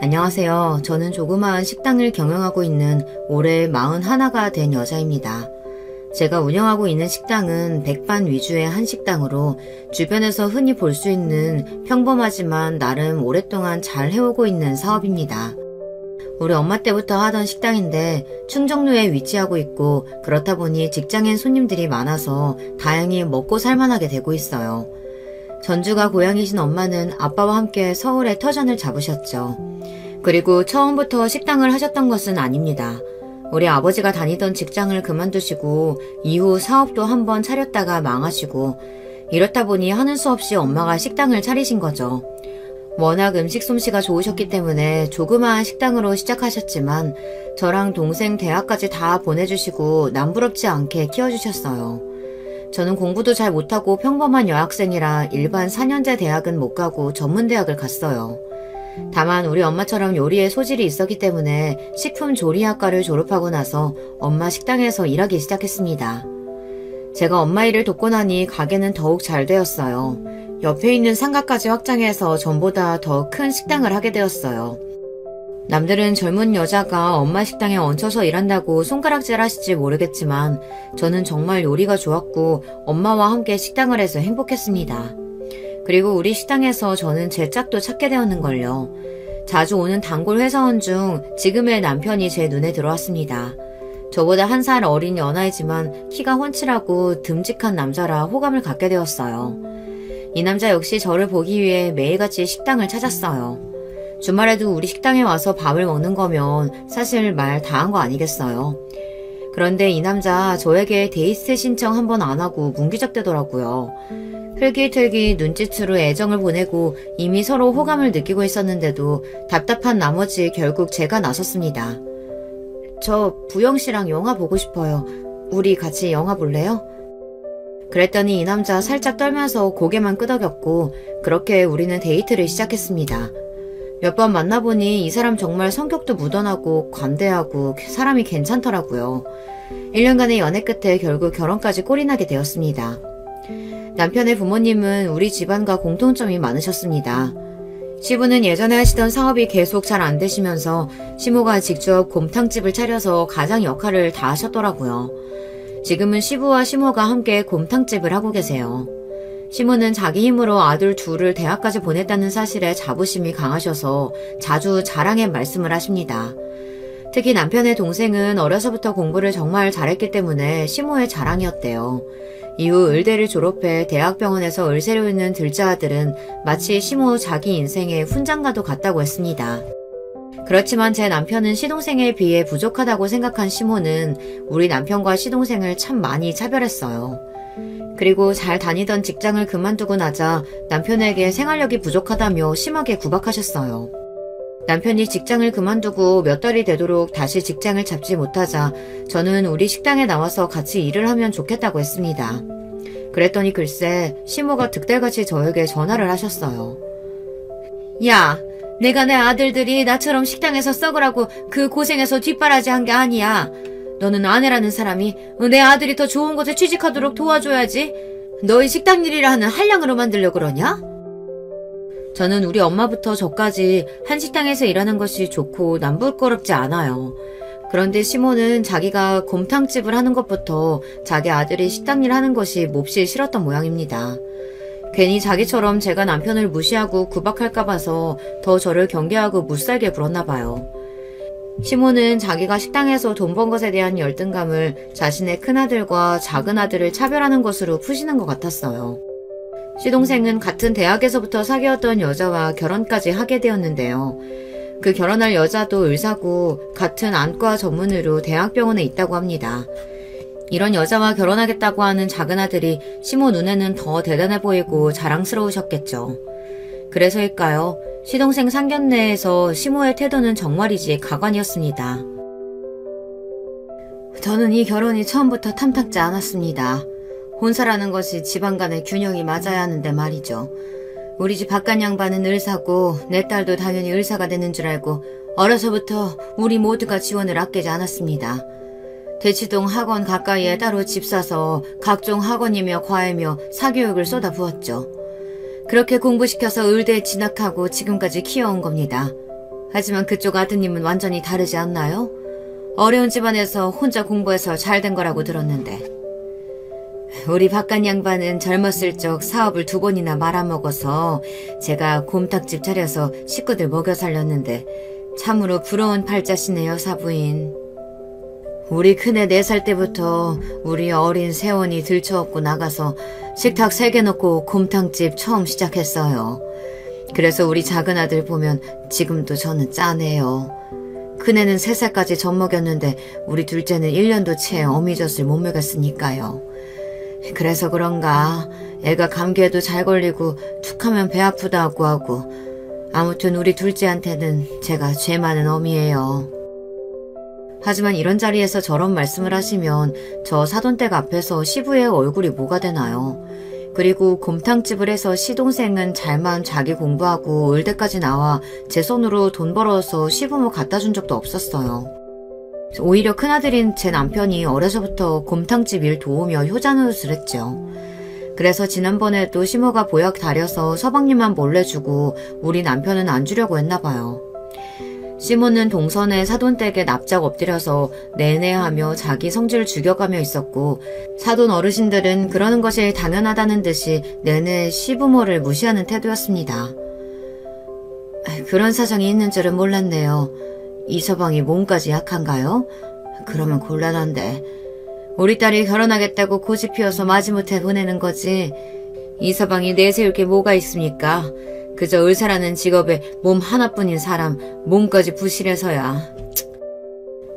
안녕하세요. 저는 조그마한 식당을 경영하고 있는 올해 41가 된 여자입니다. 제가 운영하고 있는 식당은 백반 위주의 한식당으로 주변에서 흔히 볼 수 있는 평범하지만 나름 오랫동안 잘 해오고 있는 사업입니다. 우리 엄마 때부터 하던 식당인데 충정로에 위치하고 있고 그렇다 보니 직장인 손님들이 많아서 다행히 먹고 살만하게 되고 있어요. 전주가 고향이신 엄마는 아빠와 함께 서울에 터전을 잡으셨죠. 그리고 처음부터 식당을 하셨던 것은 아닙니다. 우리 아버지가 다니던 직장을 그만두시고 이후 사업도 한번 차렸다가 망하시고 이렇다 보니 하는 수 없이 엄마가 식당을 차리신 거죠. 워낙 음식 솜씨가 좋으셨기 때문에 조그마한 식당으로 시작하셨지만 저랑 동생 대학까지 다 보내주시고 남부럽지 않게 키워주셨어요. 저는 공부도 잘 못하고 평범한 여학생이라 일반 4년제 대학은 못 가고 전문대학을 갔어요. 다만 우리 엄마처럼 요리에 소질이 있었기 때문에 식품조리학과를 졸업하고 나서 엄마 식당에서 일하기 시작했습니다. 제가 엄마 일을 돕고 나니 가게는 더욱 잘 되었어요. 옆에 있는 상가까지 확장해서 전보다 더 큰 식당을 하게 되었어요. 남들은 젊은 여자가 엄마 식당에 얹혀서 일한다고 손가락질 하실지 모르겠지만 저는 정말 요리가 좋았고 엄마와 함께 식당을 해서 행복했습니다. 그리고 우리 식당에서 저는 제 짝도 찾게 되었는걸요. 자주 오는 단골 회사원 중 지금의 남편이 제 눈에 들어왔습니다. 저보다 1살 어린 연하이지만 키가 훤칠하고 듬직한 남자라 호감을 갖게 되었어요. 이 남자 역시 저를 보기 위해 매일같이 식당을 찾았어요. 주말에도 우리 식당에 와서 밥을 먹는 거면 사실 말 다 한 거 아니겠어요. 그런데 이 남자 저에게 데이트 신청 한 번 안 하고 문기적대더라고요. 흘깃흘깃 눈짓으로 애정을 보내고 이미 서로 호감을 느끼고 있었는데도 답답한 나머지 결국 제가 나섰습니다. 저 부영씨랑 영화 보고 싶어요. 우리 같이 영화 볼래요? 그랬더니 이 남자 살짝 떨면서 고개만 끄덕였고 그렇게 우리는 데이트를 시작했습니다. 몇 번 만나보니 이 사람 정말 성격도 무던하고 관대하고 사람이 괜찮더라고요. 1년간의 연애 끝에 결국 결혼까지 꼴이 나게 되었습니다. 남편의 부모님은 우리 집안과 공통점이 많으셨습니다. 시부는 예전에 하시던 사업이 계속 잘 안 되시면서 시모가 직접 곰탕집을 차려서 가장 역할을 다 하셨더라고요. 지금은 시부와 시모가 함께 곰탕집을 하고 계세요. 시모는 자기 힘으로 아들 둘을 대학까지 보냈다는 사실에 자부심이 강하셔서 자주 자랑의 말씀을 하십니다. 특히 남편의 동생은 어려서부터 공부를 정말 잘했기 때문에 시모의 자랑이었대요. 이후 의대를 졸업해 대학병원에서 의사로 있는 둘째 아들은 마치 시모 자기 인생의 훈장과도 같다고 했습니다. 그렇지만 제 남편은 시동생에 비해 부족하다고 생각한 시모는 우리 남편과 시동생을 참 많이 차별했어요. 그리고 잘 다니던 직장을 그만두고 나자 남편에게 생활력이 부족하다며 심하게 구박하셨어요. 남편이 직장을 그만두고 몇 달이 되도록 다시 직장을 잡지 못하자 저는 우리 식당에 나와서 같이 일을 하면 좋겠다고 했습니다. 그랬더니 글쎄 시모가 득달같이 저에게 전화를 하셨어요. 야, 내가 내 아들들이 나처럼 식당에서 썩으라고 그 고생해서 뒷바라지 한 게 아니야. 너는 아내라는 사람이 내 아들이 더 좋은 곳에 취직하도록 도와줘야지. 너희 식당 일이라 하는 한량으로 만들려고 그러냐? 저는 우리 엄마부터 저까지 한식당에서 일하는 것이 좋고 남부끄럽지 않아요. 그런데 시모는 자기가 곰탕집을 하는 것부터 자기 아들이 식당 일 하는 것이 몹시 싫었던 모양입니다. 괜히 자기처럼 제가 남편을 무시하고 구박할까 봐서 더 저를 경계하고 못살게 굴었나 봐요. 시모는 자기가 식당에서 돈 번 것에 대한 열등감을 자신의 큰아들과 작은아들을 차별하는 것으로 푸시는 것 같았어요. 시동생은 같은 대학에서부터 사귀었던 여자와 결혼까지 하게 되었는데요. 그 결혼할 여자도 의사고 같은 안과 전문의로 대학병원에 있다고 합니다. 이런 여자와 결혼하겠다고 하는 작은아들이 시모 눈에는 더 대단해 보이고 자랑스러우셨겠죠. 그래서일까요? 시동생 상견례에서 시모의 태도는 정말이지 가관이었습니다. 저는 이 결혼이 처음부터 탐탁지 않았습니다. 혼사라는 것이 집안 간의 균형이 맞아야 하는데 말이죠. 우리 집 바깥 양반은 의사고 내 딸도 당연히 의사가 되는 줄 알고 어려서부터 우리 모두가 지원을 아끼지 않았습니다. 대치동 학원 가까이에 따로 집 사서 각종 학원이며 과외며 사교육을 쏟아부었죠. 그렇게 공부시켜서 의대에 진학하고 지금까지 키워온 겁니다. 하지만 그쪽 아드님은 완전히 다르지 않나요? 어려운 집안에서 혼자 공부해서 잘 된 거라고 들었는데. 우리 박간 양반은 젊었을 적 사업을 2번이나 말아먹어서 제가 곰탕집 차려서 식구들 먹여 살렸는데 참으로 부러운 팔자시네요, 사부인. 우리 큰애 4살 때부터 우리 어린 세원이 들쳐업고 나가서 식탁 3개 넣고 곰탕집 처음 시작했어요. 그래서 우리 작은 아들 보면 지금도 저는 짠해요. 큰애는 3살까지 젖먹였는데 우리 둘째는 1년도 채 어미젖을 못 먹였으니까요. 그래서 그런가 애가 감기에도 잘 걸리고 툭하면 배 아프다고 하고 아무튼 우리 둘째한테는 제가 죄 많은 어미예요. 하지만 이런 자리에서 저런 말씀을 하시면 저 사돈댁 앞에서 시부의 얼굴이 뭐가 되나요? 그리고 곰탕집을 해서 시동생은 잘만 자기 공부하고 의대까지 나와 제 손으로 돈 벌어서 시부모 갖다 준 적도 없었어요. 오히려 큰아들인 제 남편이 어려서부터 곰탕집 일 도우며 효자노릇을 했죠. 그래서 지난번에도 시모가 보약 다려서 서방님만 몰래 주고 우리 남편은 안 주려고 했나 봐요. 시모는 동선에 사돈댁에 납작 엎드려서 내내하며 자기 성질을 죽여가며 있었고 사돈 어르신들은 그러는 것이 당연하다는 듯이 내내 시부모를 무시하는 태도였습니다. 그런 사정이 있는 줄은 몰랐네요. 이 서방이 몸까지 약한가요? 그러면 곤란한데. 우리 딸이 결혼하겠다고 고집 피워서 마지못해 보내는 거지. 이 서방이 내세울 게 뭐가 있습니까? 그저 의사라는 직업에 몸 하나뿐인 사람 몸까지 부실해서야.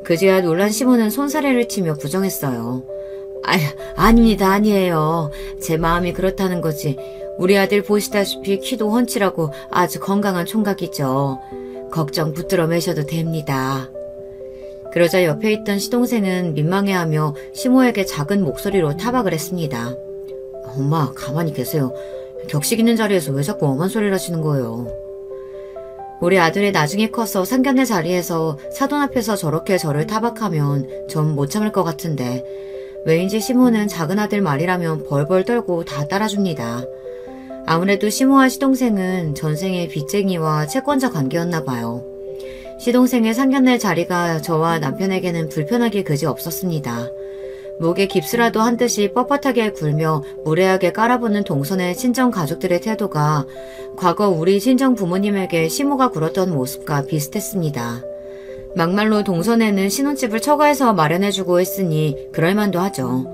그제야 놀란 시모는 손사래를 치며 부정했어요. 아닙니다, 아니에요. 제 마음이 그렇다는 거지. 우리 아들 보시다시피 키도 훤칠하고 아주 건강한 총각이죠. 걱정 붙들어 매셔도 됩니다. 그러자 옆에 있던 시동생은 민망해하며 시모에게 작은 목소리로 타박을 했습니다. 엄마, 가만히 계세요. 격식 있는 자리에서 왜 자꾸 엄한 소리를 하시는 거예요? 우리 아들이 나중에 커서 상견례 자리에서 사돈 앞에서 저렇게 저를 타박하면 전 못 참을 것 같은데 왜인지 시모는 작은 아들 말이라면 벌벌 떨고 다 따라줍니다. 아무래도 시모와 시동생은 전생의 빚쟁이와 채권자 관계였나 봐요. 시동생의 상견례 자리가 저와 남편에게는 불편하기 그지 없었습니다. 목에 깁스라도 한 듯이 뻣뻣하게 굴며 무례하게 깔아보는 동선의 친정 가족들의 태도가 과거 우리 친정 부모님에게 시모가 굴었던 모습과 비슷했습니다. 막말로 동선에는 신혼집을 처가해서 마련해주고 했으니 그럴만도 하죠.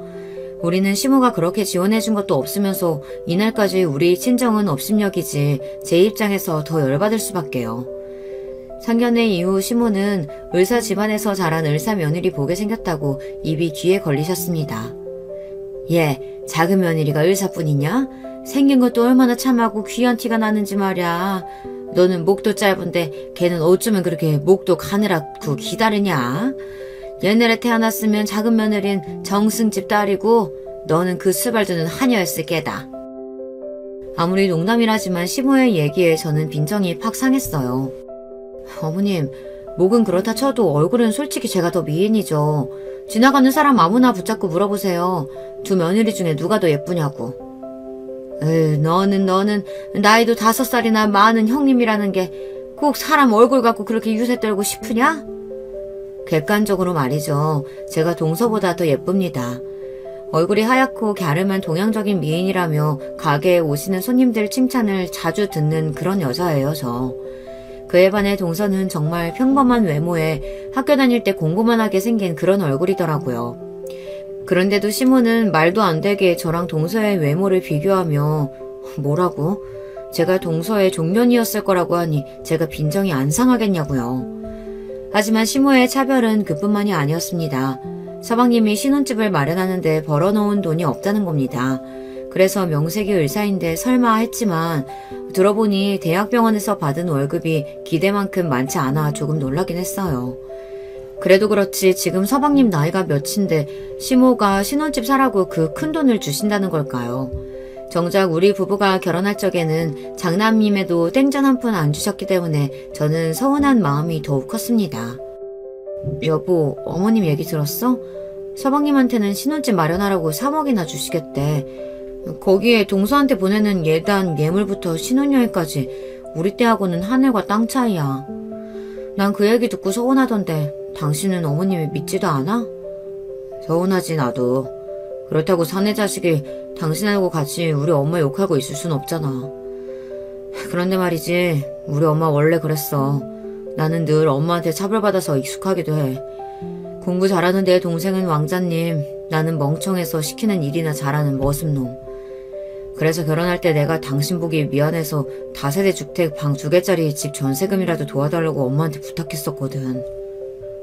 우리는 시모가 그렇게 지원해준 것도 없으면서 이날까지 우리 친정은 업신여기지 제 입장에서 더 열받을 수밖에요. 상견례 이후 시모는 의사 집안에서 자란 의사 며느리 보게 생겼다고 입이 귀에 걸리셨습니다. 얘, 작은 며느리가 의사뿐이냐? 생긴 것도 얼마나 참하고 귀한 티가 나는지 말이야. 너는 목도 짧은데 걔는 어쩌면 그렇게 목도 가느라고 기다리냐? 옛날에 태어났으면 작은 며느린 정승집 딸이고 너는 그 수발두는 하녀였을 게다. 아무리 농담이라지만 시모의 얘기에 저는 빈정이 팍 상했어요. 어머님, 목은 그렇다 쳐도 얼굴은 솔직히 제가 더 미인이죠. 지나가는 사람 아무나 붙잡고 물어보세요. 2 며느리 중에 누가 더 예쁘냐고. 너는 나이도 5살이나 많은 형님이라는 게 꼭 사람 얼굴 갖고 그렇게 유세 떨고 싶으냐? 객관적으로 말이죠. 제가 동서보다 더 예쁩니다. 얼굴이 하얗고 갸름한 동양적인 미인이라며 가게에 오시는 손님들 칭찬을 자주 듣는 그런 여자예요, 저. 그에 반해 동서는 정말 평범한 외모에 학교 다닐 때 공부만 하게 생긴 그런 얼굴이더라고요. 그런데도 시모는 말도 안 되게 저랑 동서의 외모를 비교하며 뭐라고? 제가 동서의 종면이었을 거라고 하니 제가 빈정이 안 상하겠냐고요. 하지만 시모의 차별은 그뿐만이 아니었습니다. 서방님이 신혼집을 마련하는데 벌어놓은 돈이 없다는 겁니다. 그래서 명색이 의사인데 설마 했지만 들어보니 대학병원에서 받은 월급이 기대만큼 많지 않아 조금 놀라긴 했어요. 그래도 그렇지 지금 서방님 나이가 몇인데 시모가 신혼집 사라고 그 큰 돈을 주신다는 걸까요? 정작 우리 부부가 결혼할 적에는 장남님에도 땡전 한 푼 안 주셨기 때문에 저는 서운한 마음이 더욱 컸습니다. 여보, 어머님 얘기 들었어? 서방님한테는 신혼집 마련하라고 3억이나 주시겠대. 거기에 동서한테 보내는 예단, 예물부터 신혼여행까지 우리 때하고는 하늘과 땅 차이야. 난 그 얘기 듣고 서운하던데 당신은 어머님이 믿지도 않아? 서운하지 나도. 그렇다고 사내 자식이 당신하고 같이 우리 엄마 욕하고 있을 순 없잖아. 그런데 말이지, 우리 엄마 원래 그랬어. 나는 늘 엄마한테 차별받아서 익숙하기도 해. 공부 잘하는 내 동생은 왕자님, 나는 멍청해서 시키는 일이나 잘하는 머슴놈. 그래서 결혼할 때 내가 당신 보기 미안해서 다세대 주택 방 2개짜리 집 전세금이라도 도와달라고 엄마한테 부탁했었거든.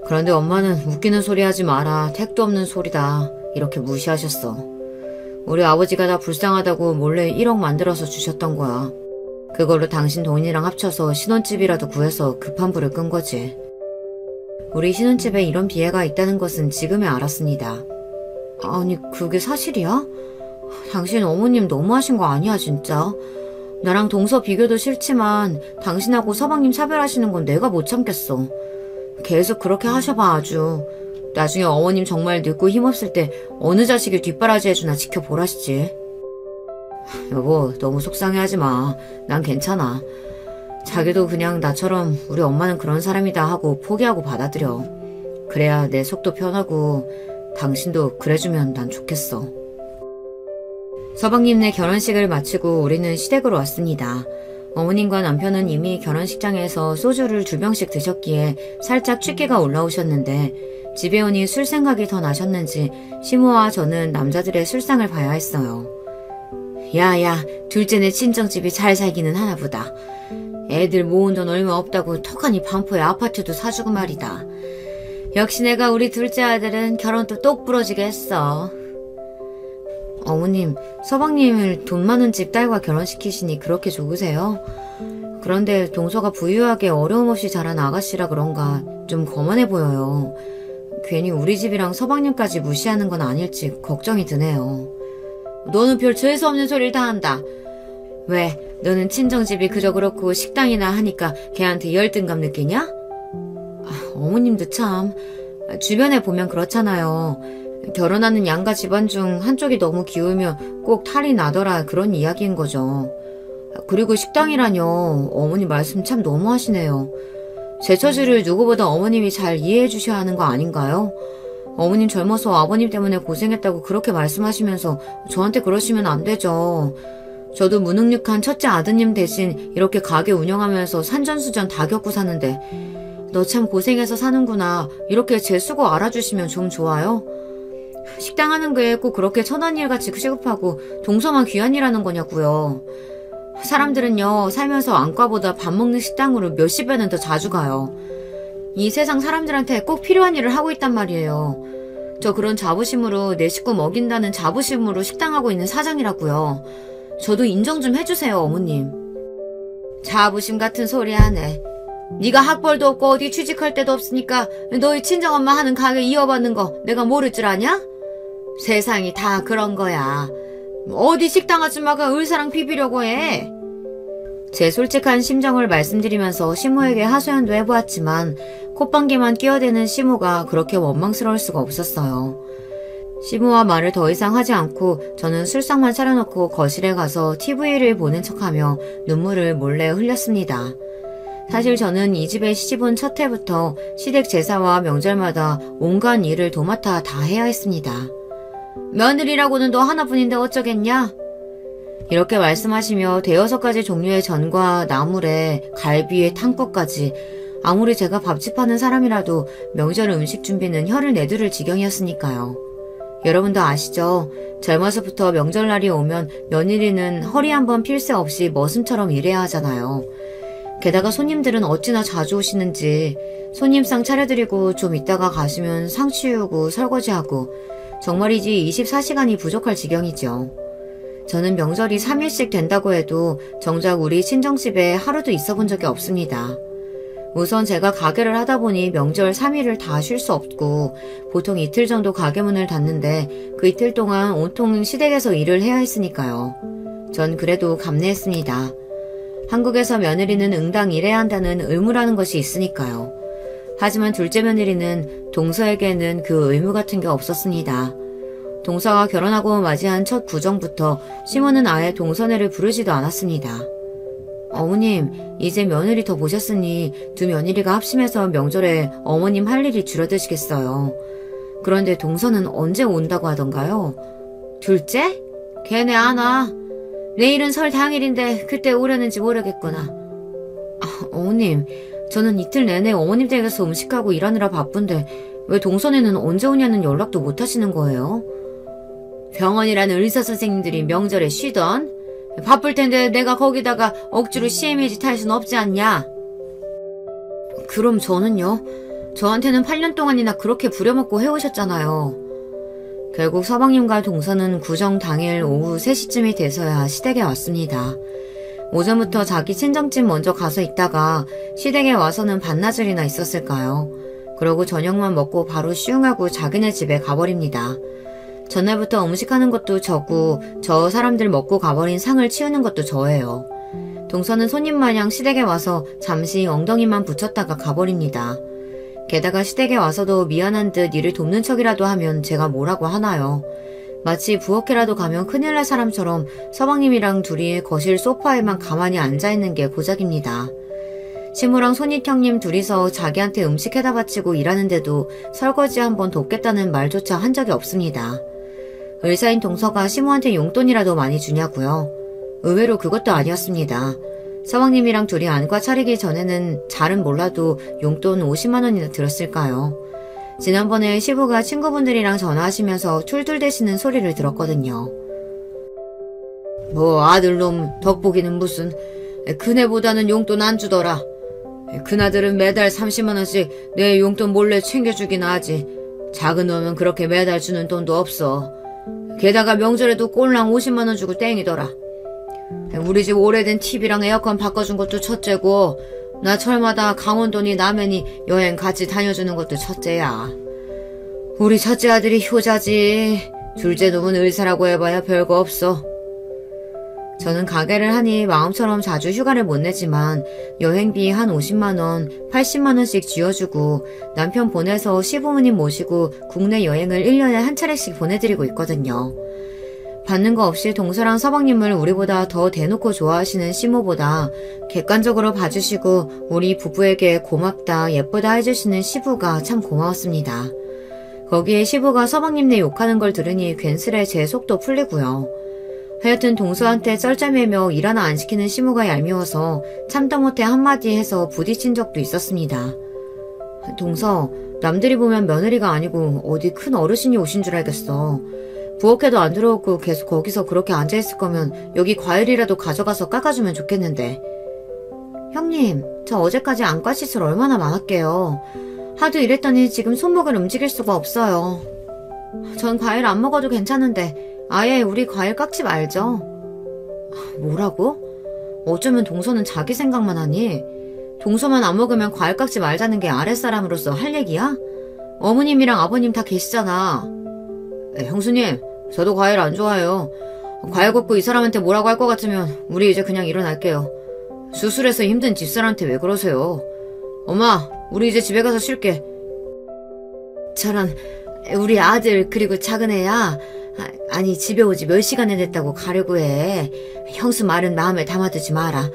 그런데 엄마는 웃기는 소리 하지 마라, 택도 없는 소리다, 이렇게 무시하셨어. 우리 아버지가 다 불쌍하다고 몰래 1억 만들어서 주셨던 거야. 그걸로 당신 돈이랑 합쳐서 신혼집이라도 구해서 급한 불을 끈 거지. 우리 신혼집에 이런 비애가 있다는 것은 지금에 알았습니다. 아니, 그게 사실이야? 당신 어머님 너무하신 거 아니야, 진짜? 나랑 동서 비교도 싫지만 당신하고 서방님 차별하시는 건 내가 못 참겠어. 계속 그렇게 하셔봐, 아주. 나중에 어머님 정말 늙고 힘없을 때 어느 자식이 뒷바라지 해주나 지켜보라시지. 여보, 너무 속상해하지 마. 난 괜찮아. 자기도 그냥 나처럼 우리 엄마는 그런 사람이다 하고 포기하고 받아들여. 그래야 내 속도 편하고 당신도 그래주면 난 좋겠어. 서방님네 결혼식을 마치고 우리는 시댁으로 왔습니다. 어머님과 남편은 이미 결혼식장에서 소주를 2병씩 드셨기에 살짝 취기가 올라오셨는데 집에 오니 술 생각이 더 나셨는지 시모와 저는 남자들의 술상을 봐야 했어요. 야야, 둘째네 친정집이 잘 살기는 하나보다. 애들 모은 돈 얼마 없다고 턱하니 반포에 아파트도 사주고 말이다. 역시 내가 우리 둘째 아들은 결혼도 똑 부러지게 했어. 어머님, 서방님을 돈 많은 집 딸과 결혼시키시니 그렇게 좋으세요? 그런데 동서가 부유하게 어려움 없이 자란 아가씨라 그런가 좀 거만해 보여요. 괜히 우리 집이랑 서방님까지 무시하는 건 아닐지 걱정이 드네요. 너는 별 재수없는 소리를 다 한다. 왜, 너는 친정집이 그저 그렇고 식당이나 하니까 걔한테 열등감 느끼냐? 어머님도 참, 주변에 보면 그렇잖아요. 결혼하는 양가 집안 중 한쪽이 너무 기우면 꼭 탈이 나더라, 그런 이야기인 거죠. 그리고 식당이라뇨. 어머니 말씀 참 너무하시네요. 제 처지를 누구보다 어머님이 잘 이해해 주셔야 하는 거 아닌가요? 어머님 젊어서 아버님 때문에 고생했다고 그렇게 말씀하시면서 저한테 그러시면 안 되죠. 저도 무능력한 첫째 아드님 대신 이렇게 가게 운영하면서 산전수전 다 겪고 사는데 너 참 고생해서 사는구나, 이렇게 제 수고 알아주시면 좀 좋아요? 식당 하는 게 꼭 그렇게 천한 일같이 시급하고 동서만 귀한 일하는 거냐고요. 사람들은요, 살면서 안과보다 밥 먹는 식당으로 몇십 배는 더 자주 가요. 이 세상 사람들한테 꼭 필요한 일을 하고 있단 말이에요. 저 그런 자부심으로 내 식구 먹인다는 자부심으로 식당하고 있는 사장이라고요. 저도 인정 좀 해주세요, 어머님. 자부심 같은 소리 하네. 네가 학벌도 없고 어디 취직할 데도 없으니까 너희 친정엄마 하는 가게 이어받는 거 내가 모를 줄 아냐? 세상이 다 그런 거야. 어디 식당 아줌마가 을사랑 비비려고 해. 제 솔직한 심정을 말씀드리면서 시모에게 하소연도 해보았지만 콧방귀만 끼어대는 시모가 그렇게 원망스러울 수가 없었어요. 시모와 말을 더 이상 하지 않고 저는 술상만 차려놓고 거실에 가서 TV를 보는 척하며 눈물을 몰래 흘렸습니다. 사실 저는 이 집에 시집온 첫 해부터 시댁 제사와 명절마다 온갖 일을 도맡아 다 해야 했습니다. 며느리라고는 너 하나뿐인데 어쩌겠냐? 이렇게 말씀하시며 대여섯 가지 종류의 전과 나물에 갈비에 탕국까지, 아무리 제가 밥집하는 사람이라도 명절 음식 준비는 혀를 내두를 지경이었으니까요. 여러분도 아시죠? 젊어서부터 명절날이 오면 며느리는 허리 한번 필 새 없이 머슴처럼 일해야 하잖아요. 게다가 손님들은 어찌나 자주 오시는지 손님상 차려드리고 좀 있다가 가시면 상 치우고 설거지하고 정말이지 24시간이 부족할 지경이죠. 저는 명절이 3일씩 된다고 해도 정작 우리 친정집에 하루도 있어 본 적이 없습니다. 우선 제가 가게를 하다 보니 명절 3일을 다 쉴 수 없고 보통 이틀 정도 가게 문을 닫는데 그 이틀 동안 온통 시댁에서 일을 해야 했으니까요. 전 그래도 감내했습니다. 한국에서 며느리는 응당 일해야 한다는 의무라는 것이 있으니까요. 하지만 둘째 며느리는 동서에게는 그 의무 같은 게 없었습니다. 동서가 결혼하고 맞이한 첫 구정부터 시모는 아예 동서네를 부르지도 않았습니다. 어머님, 이제 며느리 더 모셨으니 두 며느리가 합심해서 명절에 어머님 할 일이 줄어드시겠어요. 그런데 동서는 언제 온다고 하던가요? 둘째? 걔네 안 와. 내일은 설 당일인데 그때 오려는지 모르겠구나. 어머님, 저는 이틀 내내 어머님 댁에서 음식하고 일하느라 바쁜데 왜 동선에는 언제 오냐는 연락도 못 하시는 거예요? 병원이라는 의사 선생님들이 명절에 쉬던? 바쁠 텐데 내가 거기다가 억지로 CM해짓 할 순 없지 않냐? 그럼 저는요? 저한테는 8년 동안이나 그렇게 부려먹고 해오셨잖아요. 결국 서방님과 동서는 구정 당일 오후 3시쯤이 돼서야 시댁에 왔습니다. 오전부터 자기 친정집 먼저 가서 있다가 시댁에 와서는 반나절이나 있었을까요. 그러고 저녁만 먹고 바로 시웅하고 자기네 집에 가버립니다. 전날부터 음식하는 것도 저고 저 사람들 먹고 가버린 상을 치우는 것도 저예요. 동서는 손님 마냥 시댁에 와서 잠시 엉덩이만 붙였다가 가버립니다. 게다가 시댁에 와서도 미안한 듯 일을 돕는 척이라도 하면 제가 뭐라고 하나요. 마치 부엌에라도 가면 큰일 날 사람처럼 서방님이랑 둘이 거실 소파에만 가만히 앉아있는 게 고작입니다. 시모랑 손익 형님 둘이서 자기한테 음식 해다 바치고 일하는데도 설거지 한번 돕겠다는 말조차 한 적이 없습니다. 의사인 동서가 시모한테 용돈이라도 많이 주냐고요? 의외로 그것도 아니었습니다. 서방님이랑 둘이 안과 차리기 전에는 잘은 몰라도 용돈 50만 원이나 들었을까요? 지난번에 시부가 친구분들이랑 전화하시면서 툴툴대시는 소리를 들었거든요. 뭐 아들놈 덕보기는 무슨, 그네보다는 용돈 안 주더라. 그나들은 매달 30만 원씩 내 용돈 몰래 챙겨주긴 하지. 작은 놈은 그렇게 매달 주는 돈도 없어. 게다가 명절에도 꼴랑 50만 원 주고 땡이더라. 우리 집 오래된 TV랑 에어컨 바꿔준 것도 첫째고 나 철마다 강원도니 남해니 여행 같이 다녀주는 것도 첫째야. 우리 첫째 아들이 효자지. 둘째 놈은 의사라고 해봐야 별거 없어. 저는 가게를 하니 마음처럼 자주 휴가를 못 내지만 여행비 한 50만 원, 80만 원씩 쥐어주고 남편 보내서 시부모님 모시고 국내 여행을 1년에 한 차례씩 보내드리고 있거든요. 받는 거 없이 동서랑 서방님을 우리보다 더 대놓고 좋아하시는 시모보다 객관적으로 봐주시고 우리 부부에게 고맙다, 예쁘다 해주시는 시부가 참 고마웠습니다. 거기에 시부가 서방님네 욕하는 걸 들으니 괜스레 제 속도 풀리고요. 하여튼 동서한테 쩔쩔매며 일 하나 안 시키는 시모가 얄미워서 참다 못해 한마디 해서 부딪힌 적도 있었습니다. 동서, 남들이 보면 며느리가 아니고 어디 큰 어르신이 오신 줄 알겠어. 부엌에도 안 들어오고 계속 거기서 그렇게 앉아있을 거면 여기 과일이라도 가져가서 깎아주면 좋겠는데. 형님, 저 어제까지 안과 시술 얼마나 많았게요. 하도 일했더니 지금 손목을 움직일 수가 없어요. 전 과일 안 먹어도 괜찮은데 아예 우리 과일 깎지 말죠. 뭐라고? 어쩌면 동서는 자기 생각만 하니? 동서만 안 먹으면 과일 깎지 말자는 게 아랫사람으로서 할 얘기야? 어머님이랑 아버님 다 계시잖아. 형수님, 저도 과일 안 좋아해요. 과일 걷고 이 사람한테 뭐라고 할 것 같으면 우리 이제 그냥 일어날게요. 수술해서 힘든 집사람한테 왜 그러세요? 엄마, 우리 이제 집에 가서 쉴게. 저런, 우리 아들 그리고 작은 애야. 아니 집에 오지 몇 시간이 됐다고 가려고 해. 형수 말은 마음에 담아두지 마라.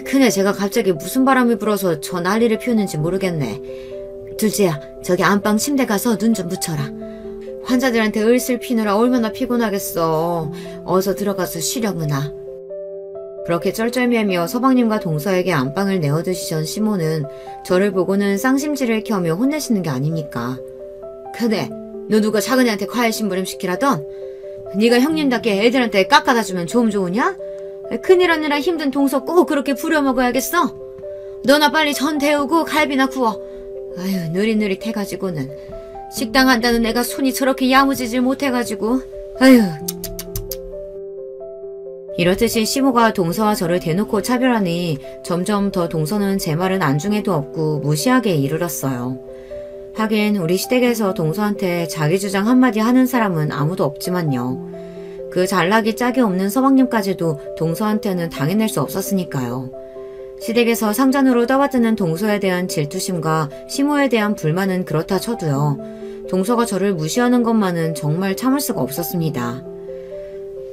그네 제가 갑자기 무슨 바람이 불어서 저 난리를 피우는지 모르겠네. 둘째야, 저기 안방 침대 가서 눈 좀 붙여라. 환자들한테 을슬 피느라 얼마나 피곤하겠어. 어서 들어가서 쉬려무나. 그렇게 쩔쩔매며 서방님과 동서에게 안방을 내어두시던 시모는 저를 보고는 쌍심지를 켜며 혼내시는 게 아닙니까? 그네, 너 누가 작은애한테 과일 심부름 시키라던? 네가 형님답게 애들한테 깎아다 주면 좀 좋으냐? 큰일 하느라 힘든 동서 꼭 그렇게 부려먹어야겠어? 너나 빨리 전 데우고 갈비나 구워. 아유, 느릿느릿해가지고는. 식당 한다는 애가 손이 저렇게 야무지질 못해가지고. 아유. 이렇듯이 시모가 동서와 저를 대놓고 차별하니 점점 더 동서는 제 말은 안중에도 없고 무시하게 이르렀어요. 하긴 우리 시댁에서 동서한테 자기 주장 한마디 하는 사람은 아무도 없지만요. 그 잘나기 짝이 없는 서방님까지도 동서한테는 당해낼 수 없었으니까요. 시댁에서 상전으로 떠받드는 동서에 대한 질투심과 시모에 대한 불만은 그렇다 쳐도요. 동서가 저를 무시하는 것만은 정말 참을 수가 없었습니다.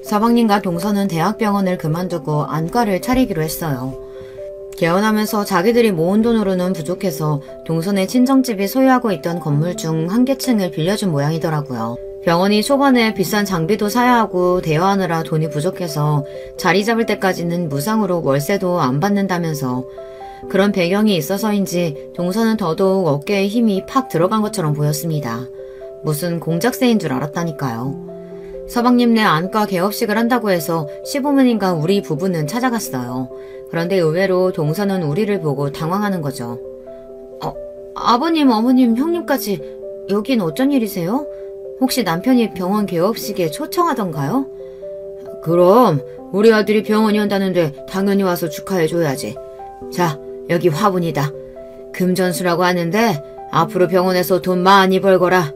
서방님과 동서는 대학병원을 그만두고 안과를 차리기로 했어요. 개헌하면서 자기들이 모은 돈으로는 부족해서 동선의 친정집이 소유하고 있던 건물 중 한 개층을 빌려준 모양이더라고요. 병원이 초반에 비싼 장비도 사야 하고 대여하느라 돈이 부족해서 자리 잡을 때까지는 무상으로 월세도 안 받는다면서 그런 배경이 있어서인지 동서는 더더욱 어깨에 힘이 팍 들어간 것처럼 보였습니다. 무슨 공작새인 줄 알았다니까요. 서방님네 안과 개업식을 한다고 해서 시부모님과 우리 부부는 찾아갔어요. 그런데 의외로 동서는 우리를 보고 당황하는 거죠. 아버님, 어머님, 형님까지 여긴 어쩐 일이세요? 혹시 남편이 병원 개업식에 초청하던가요? 그럼 우리 아들이 병원이 한다는데 당연히 와서 축하해줘야지. 자, 여기 화분이다. 금전수라고 하는데 앞으로 병원에서 돈 많이 벌거라.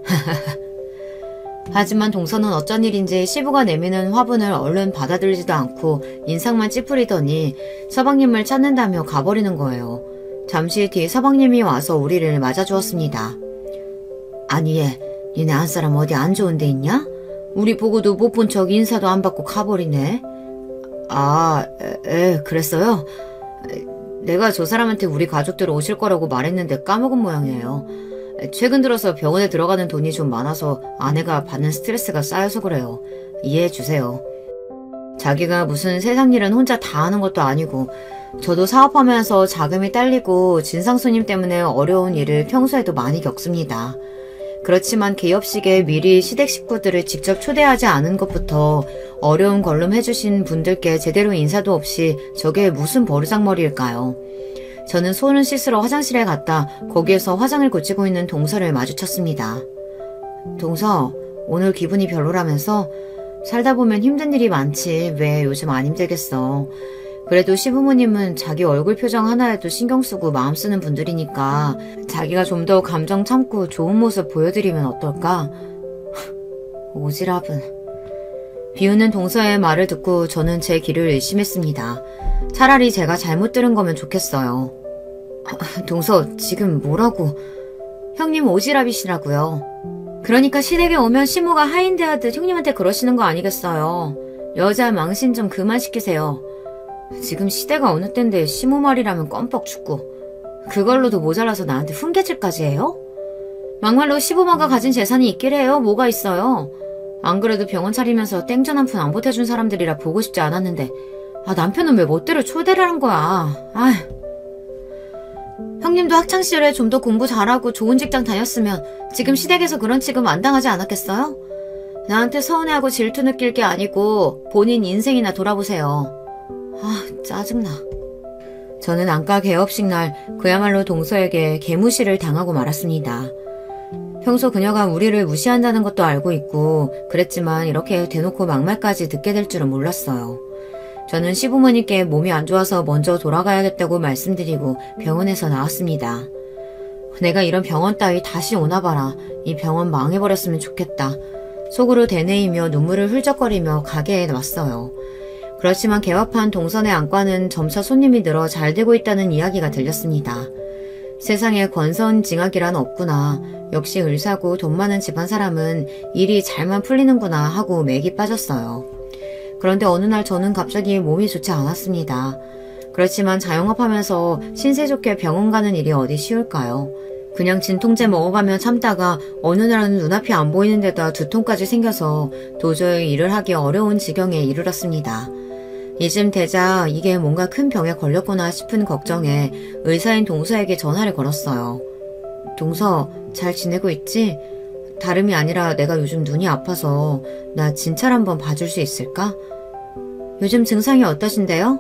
하지만 동서는 어쩐 일인지 시부가 내미는 화분을 얼른 받아들지도 않고 인상만 찌푸리더니 서방님을 찾는다며 가버리는 거예요. 잠시 뒤 서방님이 와서 우리를 맞아주었습니다. 아니 얘, 니네 안사람 어디 안 좋은 데 있냐? 우리 보고도 못 본 척 인사도 안 받고 가버리네. 그랬어요? 내가 저 사람한테 우리 가족들 오실 거라고 말했는데 까먹은 모양이에요. 최근 들어서 병원에 들어가는 돈이 좀 많아서 아내가 받는 스트레스가 쌓여서 그래요. 이해해 주세요. 자기가 무슨 세상 일은 혼자 다 하는 것도 아니고 저도 사업하면서 자금이 딸리고 진상 손님 때문에 어려운 일을 평소에도 많이 겪습니다. 그렇지만 개업식에 미리 시댁 식구들을 직접 초대하지 않은 것부터 어려운 걸름 해주신 분들께 제대로 인사도 없이 저게 무슨 버르장머리일까요? 저는 손을 씻으러 화장실에 갔다 거기에서 화장을 고치고 있는 동서를 마주쳤습니다. 동서, 오늘 기분이 별로라면서? 살다 보면 힘든 일이 많지 왜 요즘 안 힘들겠어. 그래도 시부모님은 자기 얼굴 표정 하나에도 신경 쓰고 마음 쓰는 분들이니까 자기가 좀 더 감정 참고 좋은 모습 보여드리면 어떨까? 오지랖은. 비웃는 동서의 말을 듣고 저는 제 길을 의심했습니다. 차라리 제가 잘못 들은 거면 좋겠어요. 동서, 지금 뭐라고? 형님 오지랖이시라고요. 그러니까 시댁에 오면 시모가 하인대하듯 형님한테 그러시는 거 아니겠어요. 여자 망신 좀 그만 시키세요. 지금 시대가 어느 때인데 시모 말이라면 껌뻑 죽고 그걸로도 모자라서 나한테 훈계질까지 해요? 막말로 시부모가 가진 재산이 있길 해요. 뭐가 있어요. 안 그래도 병원 차리면서 땡전 한 푼 안 보태준 사람들이라 보고 싶지 않았는데 남편은 왜 멋대로 초대를 한 거야. 형님도 학창시절에 좀 더 공부 잘하고 좋은 직장 다녔으면 지금 시댁에서 그런 취급 안 당하지 않았겠어요? 나한테 서운해하고 질투 느낄 게 아니고 본인 인생이나 돌아보세요. 짜증나. 저는 안과 개업식 날 그야말로 동서에게 개무시를 당하고 말았습니다. 평소 그녀가 우리를 무시한다는 것도 알고 있고 그랬지만 이렇게 대놓고 막말까지 듣게 될 줄은 몰랐어요. 저는 시부모님께 몸이 안 좋아서 먼저 돌아가야겠다고 말씀드리고 병원에서 나왔습니다. 내가 이런 병원 따위 다시 오나 봐라. 이 병원 망해버렸으면 좋겠다. 속으로 되뇌이며 눈물을 흘적거리며 가게에 왔어요. 그렇지만 개업한 동선의 안과는 점차 손님이 늘어 잘 되고 있다는 이야기가 들렸습니다. 세상에 권선징악이란 없구나. 역시 의사고 돈 많은 집안 사람은 일이 잘만 풀리는구나 하고 맥이 빠졌어요. 그런데 어느 날 저는 갑자기 몸이 좋지 않았습니다. 그렇지만 자영업하면서 신세 좋게 병원 가는 일이 어디 쉬울까요? 그냥 진통제 먹어가며 참다가 어느 날은 눈앞이 안 보이는 데다 두통까지 생겨서 도저히 일을 하기 어려운 지경에 이르렀습니다. 이쯤 되자 이게 뭔가 큰 병에 걸렸구나 싶은 걱정에 의사인 동서에게 전화를 걸었어요. 동서, 잘 지내고 있지? 다름이 아니라 내가 요즘 눈이 아파서 나 진찰 한번 봐줄 수 있을까? 요즘 증상이 어떠신데요?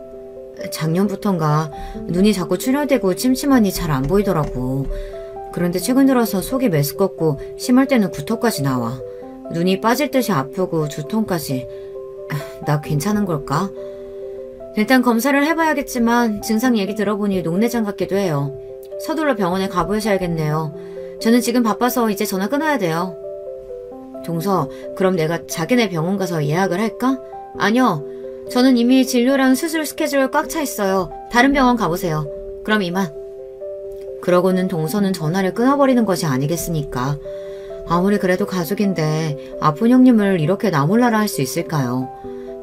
작년부턴가 눈이 자꾸 출혈되고 침침하니 잘 안 보이더라고. 그런데 최근 들어서 속이 메스껍고 심할 때는 구토까지 나와. 눈이 빠질 듯이 아프고 두통까지. 나 괜찮은 걸까? 일단 검사를 해봐야겠지만 증상 얘기 들어보니 녹내장 같기도 해요. 서둘러 병원에 가보셔야겠네요. 저는 지금 바빠서 이제 전화 끊어야 돼요. 동서, 그럼 내가 자기네 병원 가서 예약을 할까? 아니요. 저는 이미 진료랑 수술 스케줄 꽉 차 있어요. 다른 병원 가보세요. 그럼 이만. 그러고는 동서는 전화를 끊어버리는 것이 아니겠습니까? 아무리 그래도 가족인데 아픈 형님을 이렇게 나몰라라 할 수 있을까요?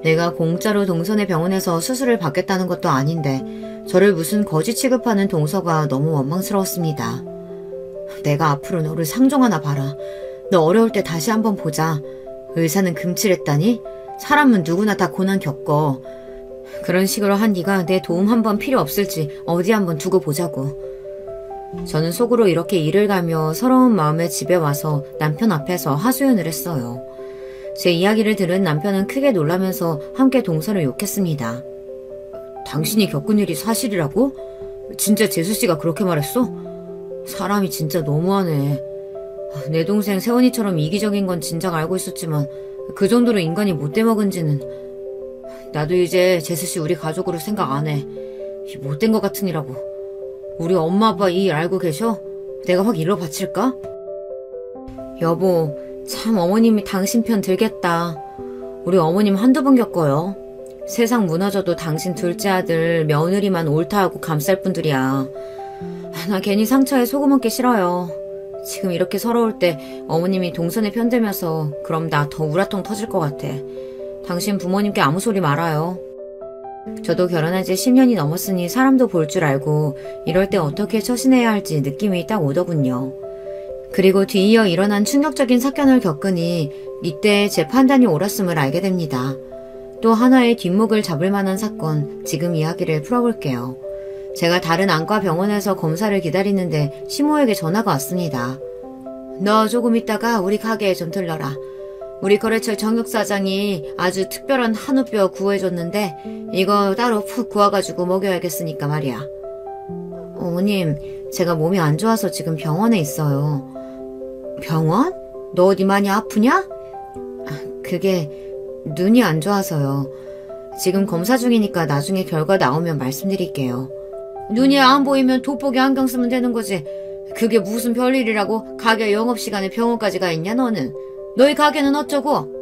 내가 공짜로 동선의 병원에서 수술을 받겠다는 것도 아닌데 저를 무슨 거지 취급하는 동서가 너무 원망스러웠습니다. 내가 앞으로 너를 상종하나 봐라. 너 어려울 때 다시 한번 보자. 의사는 금칠했다니? 사람은 누구나 다 고난 겪어. 그런 식으로 한 네가 내 도움 한번 필요 없을지 어디 한번 두고 보자고. 저는 속으로 이렇게 일을 가며 서러운 마음에 집에 와서 남편 앞에서 하소연을 했어요. 제 이야기를 들은 남편은 크게 놀라면서 함께 동서를 욕했습니다. 당신이 겪은 일이 사실이라고? 진짜 재수씨가 그렇게 말했어? 사람이 진짜 너무하네. 내 동생 세원이처럼 이기적인 건 진작 알고 있었지만 그 정도로 인간이 못돼 먹은지는. 나도 이제 재수씨 우리 가족으로 생각 안 해. 못된 것 같으니라고. 우리 엄마 아빠 이 일 알고 계셔? 내가 확 일러 바칠까? 여보, 참 어머님이 당신 편 들겠다. 우리 어머님 한두 번 겪어요. 세상 무너져도 당신 둘째 아들 며느리만 옳다 하고 감쌀 분들이야. 나 괜히 상처에 소금 얹기 싫어요. 지금 이렇게 서러울 때 어머님이 동선에 편들면서 그럼 나 더 우라통 터질 것 같아. 당신 부모님께 아무 소리 말아요. 저도 결혼한 지 10년이 넘었으니 사람도 볼 줄 알고 이럴 때 어떻게 처신해야 할지 느낌이 딱 오더군요. 그리고 뒤이어 일어난 충격적인 사건을 겪으니 이때 제 판단이 옳았음을 알게 됩니다. 또 하나의 뒷목을 잡을 만한 사건, 지금 이야기를 풀어볼게요. 제가 다른 안과 병원에서 검사를 기다리는데 시모에게 전화가 왔습니다. 너 조금 있다가 우리 가게에 좀 들러라. 우리 거래처 정육 사장이 아주 특별한 한우뼈 구해줬는데 이거 따로 푹 구워가지고 먹여야겠으니까 말이야. 어머님, 제가 몸이 안 좋아서 지금 병원에 있어요. 병원? 너 어디 많이 아프냐? 그게 눈이 안 좋아서요. 지금 검사 중이니까 나중에 결과 나오면 말씀드릴게요. 눈이 안 보이면 돋보기 안경 쓰면 되는 거지. 그게 무슨 별일이라고 가게 영업시간에 병원까지 가 있냐 너는. 너희 가게는 어쩌고?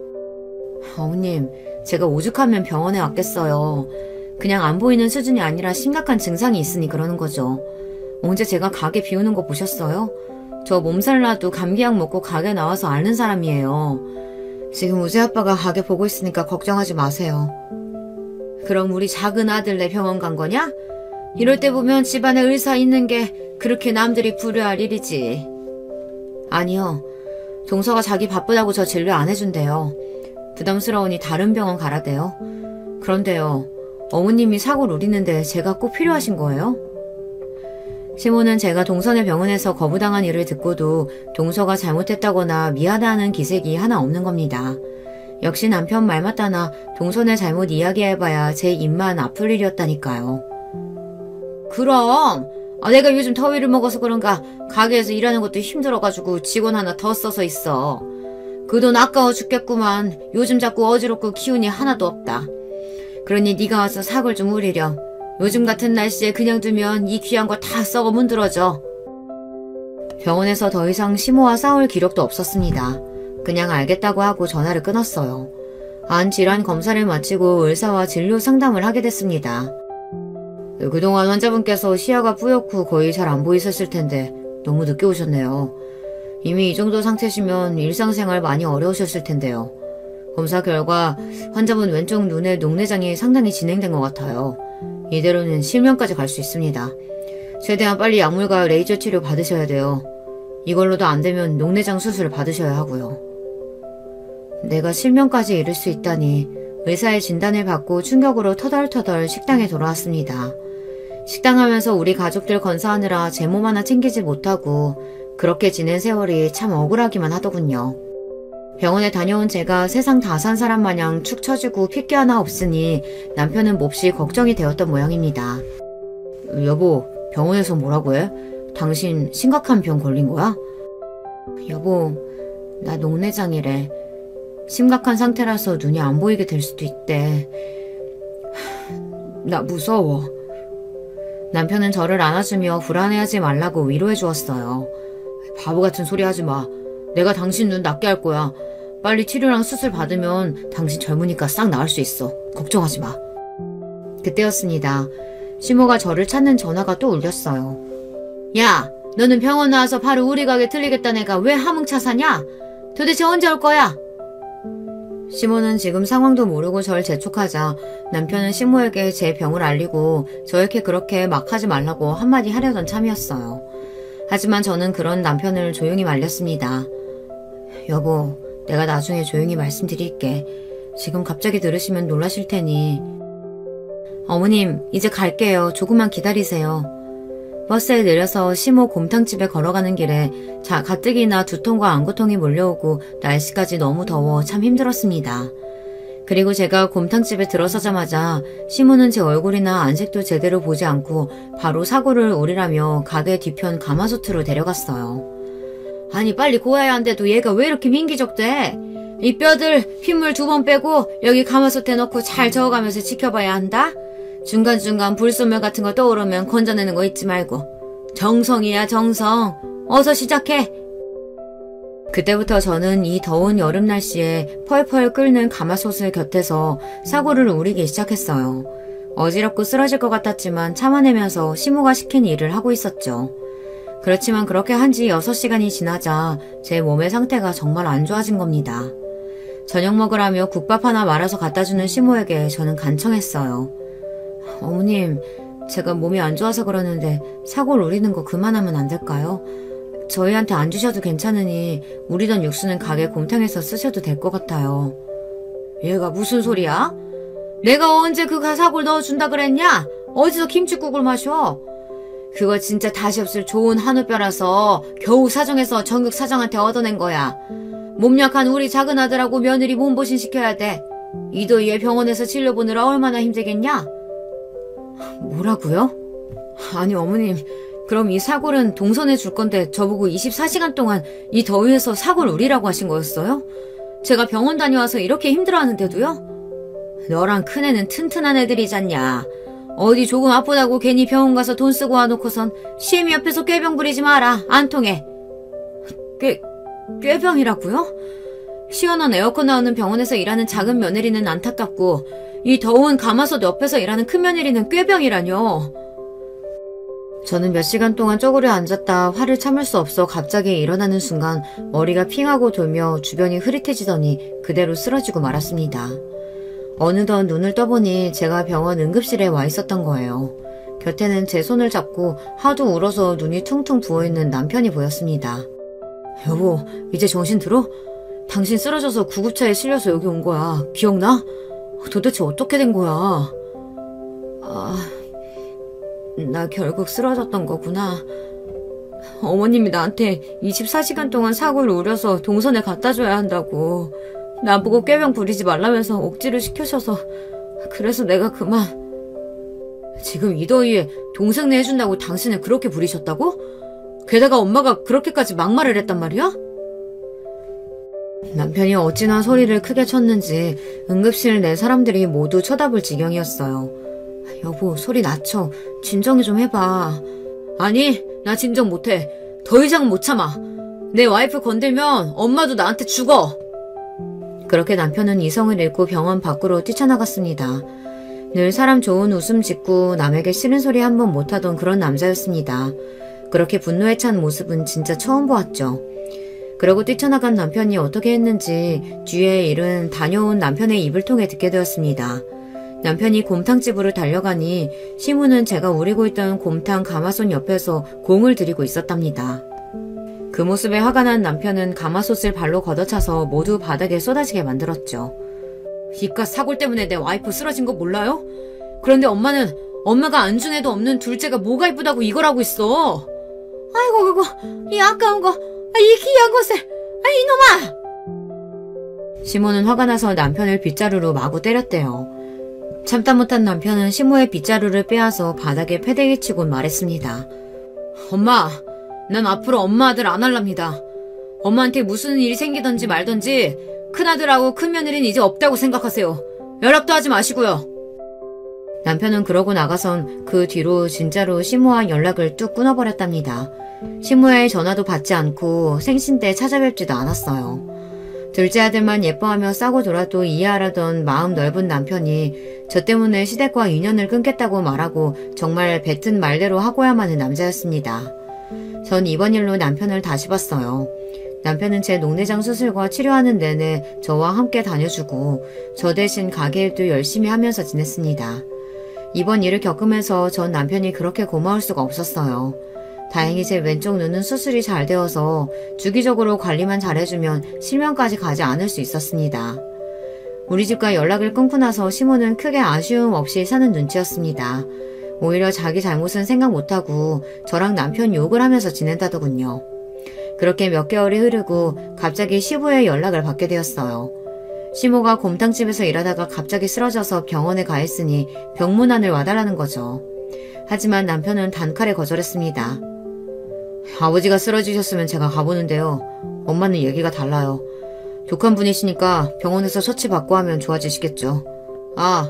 어머님, 제가 오죽하면 병원에 왔겠어요. 그냥 안 보이는 수준이 아니라 심각한 증상이 있으니 그러는 거죠. 언제 제가 가게 비우는 거 보셨어요? 저 몸살나도 감기약 먹고 가게 나와서 앓는 사람이에요. 지금 우재 아빠가 가게 보고 있으니까 걱정하지 마세요. 그럼 우리 작은 아들 내 병원 간 거냐? 이럴 때 보면 집안에 의사 있는 게 그렇게 남들이 불효할 일이지. 아니요. 동서가 자기 바쁘다고 저 진료 안 해준대요. 부담스러우니 다른 병원 가라대요. 그런데요. 어머님이 사고 노리는데 제가 꼭 필요하신 거예요? 시모는 제가 동선의 병원에서 거부당한 일을 듣고도 동서가 잘못했다거나 미안해하는 기색이 하나 없는 겁니다. 역시 남편 말 맞다나 동선의 잘못 이야기해봐야 제 입만 아플 일이었다니까요. 그럼 내가 요즘 더위를 먹어서 그런가 가게에서 일하는 것도 힘들어가지고 직원 하나 더 써서 있어. 그 돈 아까워 죽겠구만. 요즘 자꾸 어지럽고 기운이 하나도 없다. 그러니 네가 와서 sak을 좀 우리렴. 요즘 같은 날씨에 그냥 두면 이 귀한 거 다 썩어 문드러져. 병원에서 더 이상 시모와 싸울 기력도 없었습니다. 그냥 알겠다고 하고 전화를 끊었어요. 안 질환 검사를 마치고 의사와 진료 상담을 하게 됐습니다. 그동안 환자분께서 시야가 뿌옇고 거의 잘 안 보이셨을 텐데 너무 늦게 오셨네요. 이미 이 정도 상태시면 일상생활 많이 어려우셨을 텐데요. 검사 결과 환자분 왼쪽 눈의 녹내장이 상당히 진행된 것 같아요. 이대로는 실명까지 갈 수 있습니다. 최대한 빨리 약물과 레이저 치료 받으셔야 돼요. 이걸로도 안 되면 녹내장 수술을 받으셔야 하고요. 내가 실명까지 이를 수 있다니 의사의 진단을 받고 충격으로 터덜터덜 식당에 돌아왔습니다. 식당하면서 우리 가족들 건사하느라 제 몸 하나 챙기지 못하고 그렇게 지낸 세월이 참 억울하기만 하더군요. 병원에 다녀온 제가 세상 다 산 사람 마냥 축 처지고 핏기 하나 없으니 남편은 몹시 걱정이 되었던 모양입니다. 여보, 병원에서 뭐라고 해? 당신 심각한 병 걸린 거야? 여보, 나 녹내장이래. 심각한 상태라서 눈이 안 보이게 될 수도 있대. 나 무서워. 남편은 저를 안아주며 불안해하지 말라고 위로해 주었어요. 바보 같은 소리 하지 마. 내가 당신 눈 낫게 할 거야. 빨리 치료랑 수술 받으면 당신 젊으니까 싹 나을 수 있어. 걱정하지 마. 그때였습니다. 시모가 저를 찾는 전화가 또 울렸어요. 야, 너는 병원 나와서 바로 우리 가게 들리겠다는 애가 왜 함흥차 사냐? 도대체 언제 올 거야? 시모는 지금 상황도 모르고 절 재촉하자 남편은 시모에게 제 병을 알리고 저에게 그렇게 막 하지 말라고 한마디 하려던 참이었어요. 하지만 저는 그런 남편을 조용히 말렸습니다. 여보, 내가 나중에 조용히 말씀드릴게. 지금 갑자기 들으시면 놀라실 테니. 어머님, 이제 갈게요. 조금만 기다리세요. 버스에 내려서 시모 곰탕집에 걸어가는 길에 가뜩이나 두통과 안구통이 몰려오고 날씨까지 너무 더워 참 힘들었습니다. 그리고 제가 곰탕집에 들어서자마자 시모는 제 얼굴이나 안색도 제대로 보지 않고 바로 사고를 오리라며 가게 뒤편 가마솥으로 데려갔어요. 아니 빨리 고아야 한데도 얘가 왜 이렇게 민기적대? 이 뼈들 핏물 2번 빼고 여기 가마솥에 넣고 잘 저어가면서 지켜봐야 한다? 중간중간 불순물 같은 거 떠오르면 건져내는 거 잊지 말고. 정성이야 정성. 어서 시작해. 그때부터 저는 이 더운 여름 날씨에 펄펄 끓는 가마솥을 곁에서 사고를 우리기 시작했어요. 어지럽고 쓰러질 것 같았지만 참아내면서 시모가 시킨 일을 하고 있었죠. 그렇지만 그렇게 한 지 6시간이 지나자 제 몸의 상태가 정말 안 좋아진 겁니다. 저녁 먹으라며 국밥 하나 말아서 갖다주는 시모에게 저는 간청했어요. 어머님, 제가 몸이 안 좋아서 그러는데 사골 우리는 거 그만하면 안 될까요? 저희한테 안 주셔도 괜찮으니 우리던 육수는 가게 곰탕에서 쓰셔도 될 것 같아요. 얘가 무슨 소리야? 내가 언제 그 사골 넣어준다 그랬냐? 어디서 김치국을 마셔? 그거 진짜 다시 없을 좋은 한우뼈라서 겨우 사정해서 정육 사장한테 얻어낸 거야. 몸 약한 우리 작은 아들하고 며느리 몸보신 시켜야 돼. 이 더위에 병원에서 진료 보느라 얼마나 힘들겠냐? 뭐라고요? 아니 어머님, 그럼 이 사골은 동선해 줄 건데 저보고 24시간 동안 이 더위에서 사골 우리라고 하신 거였어요? 제가 병원 다녀와서 이렇게 힘들어하는데도요? 너랑 큰애는 튼튼한 애들이잖냐. 어디 조금 아프다고 괜히 병원 가서 돈 쓰고 와놓고선 시애미 옆에서 꾀병 부리지 마라. 안 통해. 꾀병이라고요? 시원한 에어컨 나오는 병원에서 일하는 작은 며느리는 안타깝고 이 더운 가마솥 옆에서 일하는 큰 며느리는 꾀병이라뇨. 저는 몇 시간 동안 쪼그려 앉았다 화를 참을 수 없어 갑자기 일어나는 순간 머리가 핑하고 돌며 주변이 흐릿해지더니 그대로 쓰러지고 말았습니다. 어느덧 눈을 떠보니 제가 병원 응급실에 와 있었던 거예요. 곁에는 제 손을 잡고 하도 울어서 눈이 퉁퉁 부어있는 남편이 보였습니다. 여보, 이제 정신 들어? 당신 쓰러져서 구급차에 실려서 여기 온 거야. 기억나? 도대체 어떻게 된 거야? 나 결국 쓰러졌던 거구나. 어머님이 나한테 24시간 동안 사골을 우려서 동선에 갖다 줘야 한다고. 나보고 꾀병 부리지 말라면서 억지를 시켜셔서 그래서 내가 그만. 지금 이 더위에 동생네 해준다고 당신을 그렇게 부리셨다고? 게다가 엄마가 그렇게까지 막말을 했단 말이야? 남편이 어찌나 소리를 크게 쳤는지 응급실 내 사람들이 모두 쳐다볼 지경이었어요. 여보, 소리 낮춰. 진정이 좀 해봐. 아니, 나 진정 못해. 더 이상 못 참아. 내 와이프 건들면 엄마도 나한테 죽어. 그렇게 남편은 이성을 잃고 병원 밖으로 뛰쳐나갔습니다. 늘 사람 좋은 웃음 짓고 남에게 싫은 소리 한 번 못하던 그런 남자였습니다. 그렇게 분노에 찬 모습은 진짜 처음 보았죠. 그러고 뛰쳐나간 남편이 어떻게 했는지 뒤에 일은 다녀온 남편의 입을 통해 듣게 되었습니다. 남편이 곰탕집으로 달려가니 시무는 제가 우리고 있던 곰탕 가마솥 옆에서 공을 들이고 있었답니다. 그 모습에 화가 난 남편은 가마솥을 발로 걷어차서 모두 바닥에 쏟아지게 만들었죠. 이깟 사골 때문에 내 와이프 쓰러진 거 몰라요? 그런데 엄마는 엄마가 안준 애도 없는 둘째가 뭐가 이쁘다고 이걸 하고 있어. 아이고 그거 이 아까운 거, 이 귀한 것을, 이놈아! 시모는 화가 나서 남편을 빗자루로 마구 때렸대요. 참다 못한 남편은 시모의 빗자루를 빼앗아 바닥에 패대기 치고 말했습니다. 엄마, 난 앞으로 엄마 아들 안 할랍니다. 엄마한테 무슨 일이 생기던지 말던지 큰아들하고 큰며느리는 이제 없다고 생각하세요. 연락도 하지 마시고요. 남편은 그러고 나가선 그 뒤로 진짜로 시모와 연락을 뚝 끊어버렸답니다. 시모의 전화도 받지 않고 생신 때 찾아뵙지도 않았어요. 둘째 아들만 예뻐하며 싸고 돌아도 이해하려던 마음 넓은 남편이 저 때문에 시댁과 인연을 끊겠다고 말하고 정말 뱉은 말대로 하고야만 하는 남자였습니다. 전 이번 일로 남편을 다시 봤어요. 남편은 제 녹내장 수술과 치료하는 내내 저와 함께 다녀주고 저 대신 가게 일도 열심히 하면서 지냈습니다. 이번 일을 겪으면서 전 남편이 그렇게 고마울 수가 없었어요. 다행히 제 왼쪽 눈은 수술이 잘 되어서 주기적으로 관리만 잘해주면 실명까지 가지 않을 수 있었습니다. 우리 집과 연락을 끊고 나서 시모는 크게 아쉬움 없이 사는 눈치였습니다. 오히려 자기 잘못은 생각 못하고 저랑 남편 욕을 하면서 지낸다더군요. 그렇게 몇 개월이 흐르고 갑자기 시부의 연락을 받게 되었어요. 시모가 곰탕집에서 일하다가 갑자기 쓰러져서 병원에 가 있으니 병문안을 와달라는 거죠. 하지만 남편은 단칼에 거절했습니다. 아버지가 쓰러지셨으면 제가 가보는데요. 엄마는 얘기가 달라요. 독한 분이시니까 병원에서 처치받고 하면 좋아지시겠죠. 아,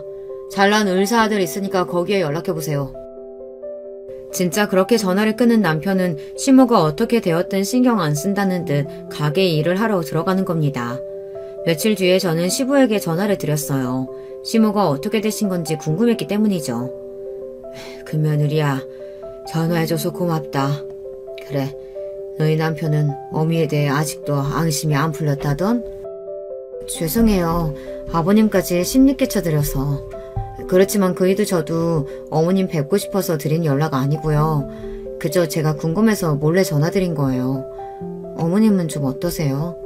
잘난 의사 아들 있으니까 거기에 연락해보세요. 진짜 그렇게 전화를 끊은 남편은 시모가 어떻게 되었든 신경 안 쓴다는 듯 가게 일을 하러 들어가는 겁니다. 며칠 뒤에 저는 시부에게 전화를 드렸어요. 시모가 어떻게 되신 건지 궁금했기 때문이죠. 그 며느리야, 전화해줘서 고맙다. 그래, 너희 남편은 어미에 대해 아직도 앙심이 안 풀렸다던? 죄송해요. 아버님까지 심리 끼쳐드려서. 그렇지만 그이도 저도 어머님 뵙고 싶어서 드린 연락 아니고요. 그저 제가 궁금해서 몰래 전화드린 거예요. 어머님은 좀 어떠세요?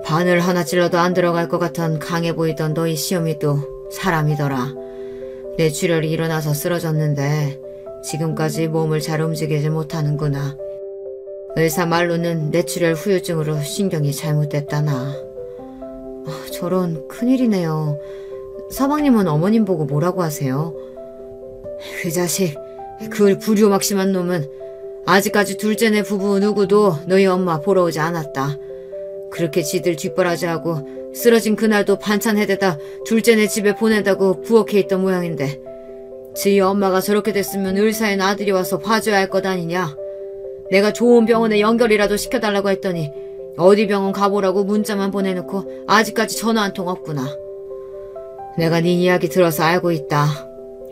바늘 하나 찔러도 안 들어갈 것 같은 강해 보이던 너희 시어미도 사람이더라. 뇌출혈이 일어나서 쓰러졌는데 지금까지 몸을 잘 움직이지 못하는구나. 의사 말로는 뇌출혈 후유증으로 신경이 잘못됐다나. 저런 큰일이네요. 서방님은 어머님 보고 뭐라고 하세요? 그 자식, 그 불효막심한 놈은 아직까지 둘째네 부부 누구도 너희 엄마 보러 오지 않았다. 그렇게 지들 뒷바라지하고 쓰러진 그날도 반찬 해대다 둘째네 집에 보낸다고 부엌에 있던 모양인데 지희 엄마가 저렇게 됐으면 의사인 아들이 와서 봐줘야 할 것 아니냐. 내가 좋은 병원에 연결이라도 시켜달라고 했더니 어디 병원 가보라고 문자만 보내놓고 아직까지 전화 한 통 없구나. 내가 네 이야기 들어서 알고 있다.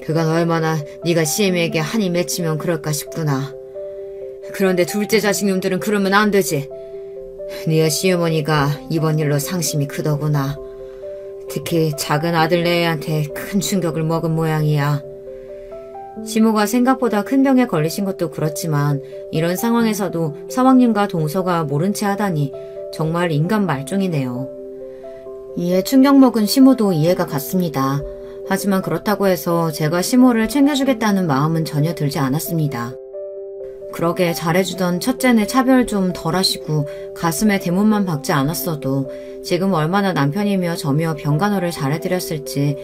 그건 얼마나 네가 시애미에게 한이 맺히면 그럴까 싶구나. 그런데 둘째 자식놈들은 그러면 안 되지. 네가 시어머니가 이번 일로 상심이 크더구나. 특히 작은 아들내한테 큰 충격을 먹은 모양이야. 시모가 생각보다 큰 병에 걸리신 것도 그렇지만 이런 상황에서도 서방님과 동서가 모른 채 하다니 정말 인간 말종이네요. 이에 충격 먹은 시모도 이해가 갔습니다. 하지만 그렇다고 해서 제가 시모를 챙겨주겠다는 마음은 전혀 들지 않았습니다. 그러게 잘해주던 첫째네 차별 좀 덜하시고 가슴에 대문만 박지 않았어도 지금 얼마나 남편이며 저며 병간호를 잘해드렸을지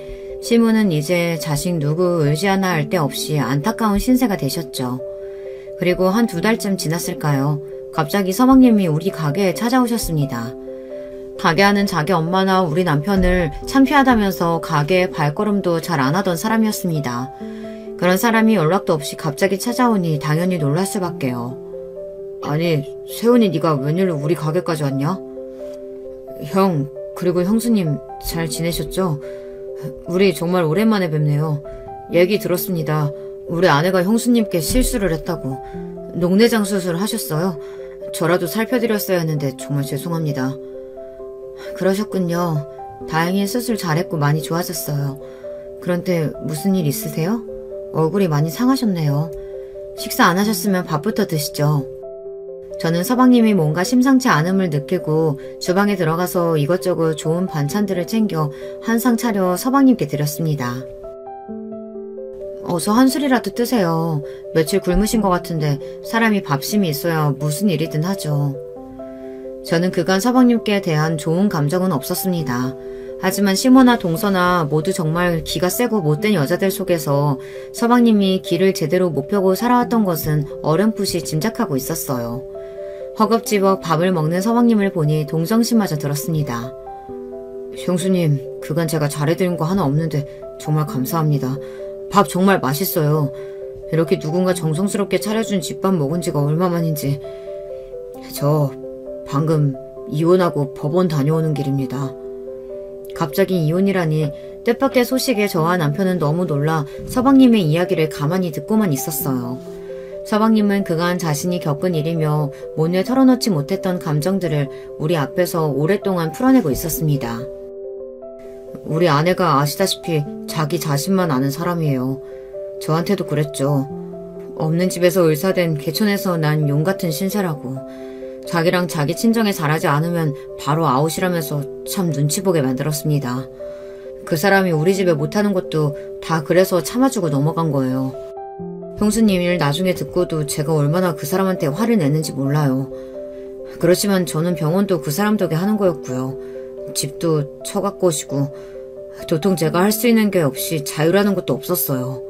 시모는 이제 자식 누구 의지 하나 할 데 없이 안타까운 신세가 되셨죠. 그리고 한 2달쯤 지났을까요? 갑자기 서방님이 우리 가게에 찾아오셨습니다. 가게 하는 자기 엄마나 우리 남편을 창피하다면서 가게에 발걸음도 잘 안 하던 사람이었습니다. 그런 사람이 연락도 없이 갑자기 찾아오니 당연히 놀랄 수밖에요. 아니, 세훈이 네가 웬일로 우리 가게까지 왔냐? 형, 그리고 형수님 잘 지내셨죠? 우리 정말 오랜만에 뵙네요. 얘기 들었습니다. 우리 아내가 형수님께 실수를 했다고. 녹내장 수술 하셨어요? 저라도 살펴드렸어야 했는데 정말 죄송합니다. 그러셨군요. 다행히 수술 잘했고 많이 좋아졌어요. 그런데 무슨 일 있으세요? 얼굴이 많이 상하셨네요. 식사 안 하셨으면 밥부터 드시죠. 저는 서방님이 뭔가 심상치 않음을 느끼고 주방에 들어가서 이것저것 좋은 반찬들을 챙겨 한 상 차려 서방님께 드렸습니다. 어서 한 술이라도 뜨세요. 며칠 굶으신 것 같은데 사람이 밥심이 있어야 무슨 일이든 하죠. 저는 그간 서방님께 대한 좋은 감정은 없었습니다. 하지만 시모나 동서나 모두 정말 기가 세고 못된 여자들 속에서 서방님이 길을 제대로 못 펴고 살아왔던 것은 어렴풋이 짐작하고 있었어요. 허겁지겁 밥을 먹는 서방님을 보니 동정심마저 들었습니다. 형수님, 그간 제가 잘해드린 거 하나 없는데 정말 감사합니다. 밥 정말 맛있어요. 이렇게 누군가 정성스럽게 차려준 집밥 먹은 지가 얼마만인지. 저 방금 이혼하고 법원 다녀오는 길입니다. 갑자기 이혼이라니 뜻밖의 소식에 저와 남편은 너무 놀라 서방님의 이야기를 가만히 듣고만 있었어요. 서방님은 그간 자신이 겪은 일이며 못내 털어놓지 못했던 감정들을 우리 앞에서 오랫동안 풀어내고 있었습니다. 우리 아내가 아시다시피 자기 자신만 아는 사람이에요. 저한테도 그랬죠. 없는 집에서 의사된 개촌에서 난 용 같은 신세라고. 자기랑 자기 친정에 잘하지 않으면 바로 아웃이라면서 참 눈치 보게 만들었습니다. 그 사람이 우리 집에 못하는 것도 다 그래서 참아주고 넘어간 거예요. 형수님 일 나중에 듣고도 제가 얼마나 그 사람한테 화를 냈는지 몰라요. 그렇지만 저는 병원도 그 사람 덕에 하는 거였고요. 집도 처갓곳이고 도통 제가 할 수 있는 게 없이 자유라는 것도 없었어요.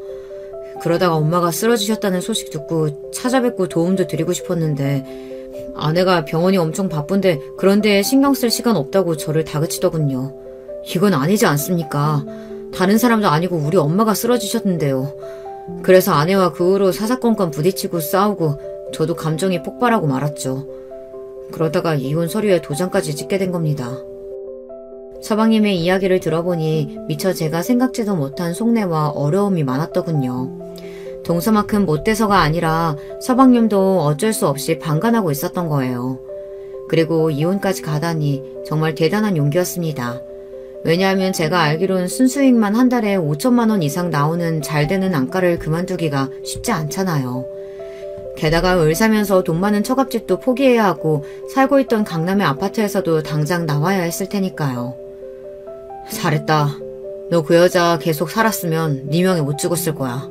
그러다가 엄마가 쓰러지셨다는 소식 듣고 찾아뵙고 도움도 드리고 싶었는데 아내가 병원이 엄청 바쁜데 그런 데에 신경 쓸 시간 없다고 저를 다그치더군요. 이건 아니지 않습니까? 다른 사람도 아니고 우리 엄마가 쓰러지셨는데요. 그래서 아내와 그 후로 사사건건 부딪히고 싸우고 저도 감정이 폭발하고 말았죠. 그러다가 이혼 서류에 도장까지 찍게 된 겁니다. 서방님의 이야기를 들어보니 미처 제가 생각지도 못한 속내와 어려움이 많았더군요. 동서만큼 못돼서가 아니라 서방님도 어쩔 수 없이 방관하고 있었던 거예요. 그리고 이혼까지 가다니 정말 대단한 용기였습니다. 왜냐하면 제가 알기론 순수익만 한 달에 5천만 원 이상 나오는 잘 되는 안과를 그만두기가 쉽지 않잖아요. 게다가 의사면서 돈 많은 처갓집도 포기해야 하고 살고 있던 강남의 아파트에서도 당장 나와야 했을 테니까요. 잘했다. 너 그 여자 계속 살았으면 네 명에 못 죽었을 거야.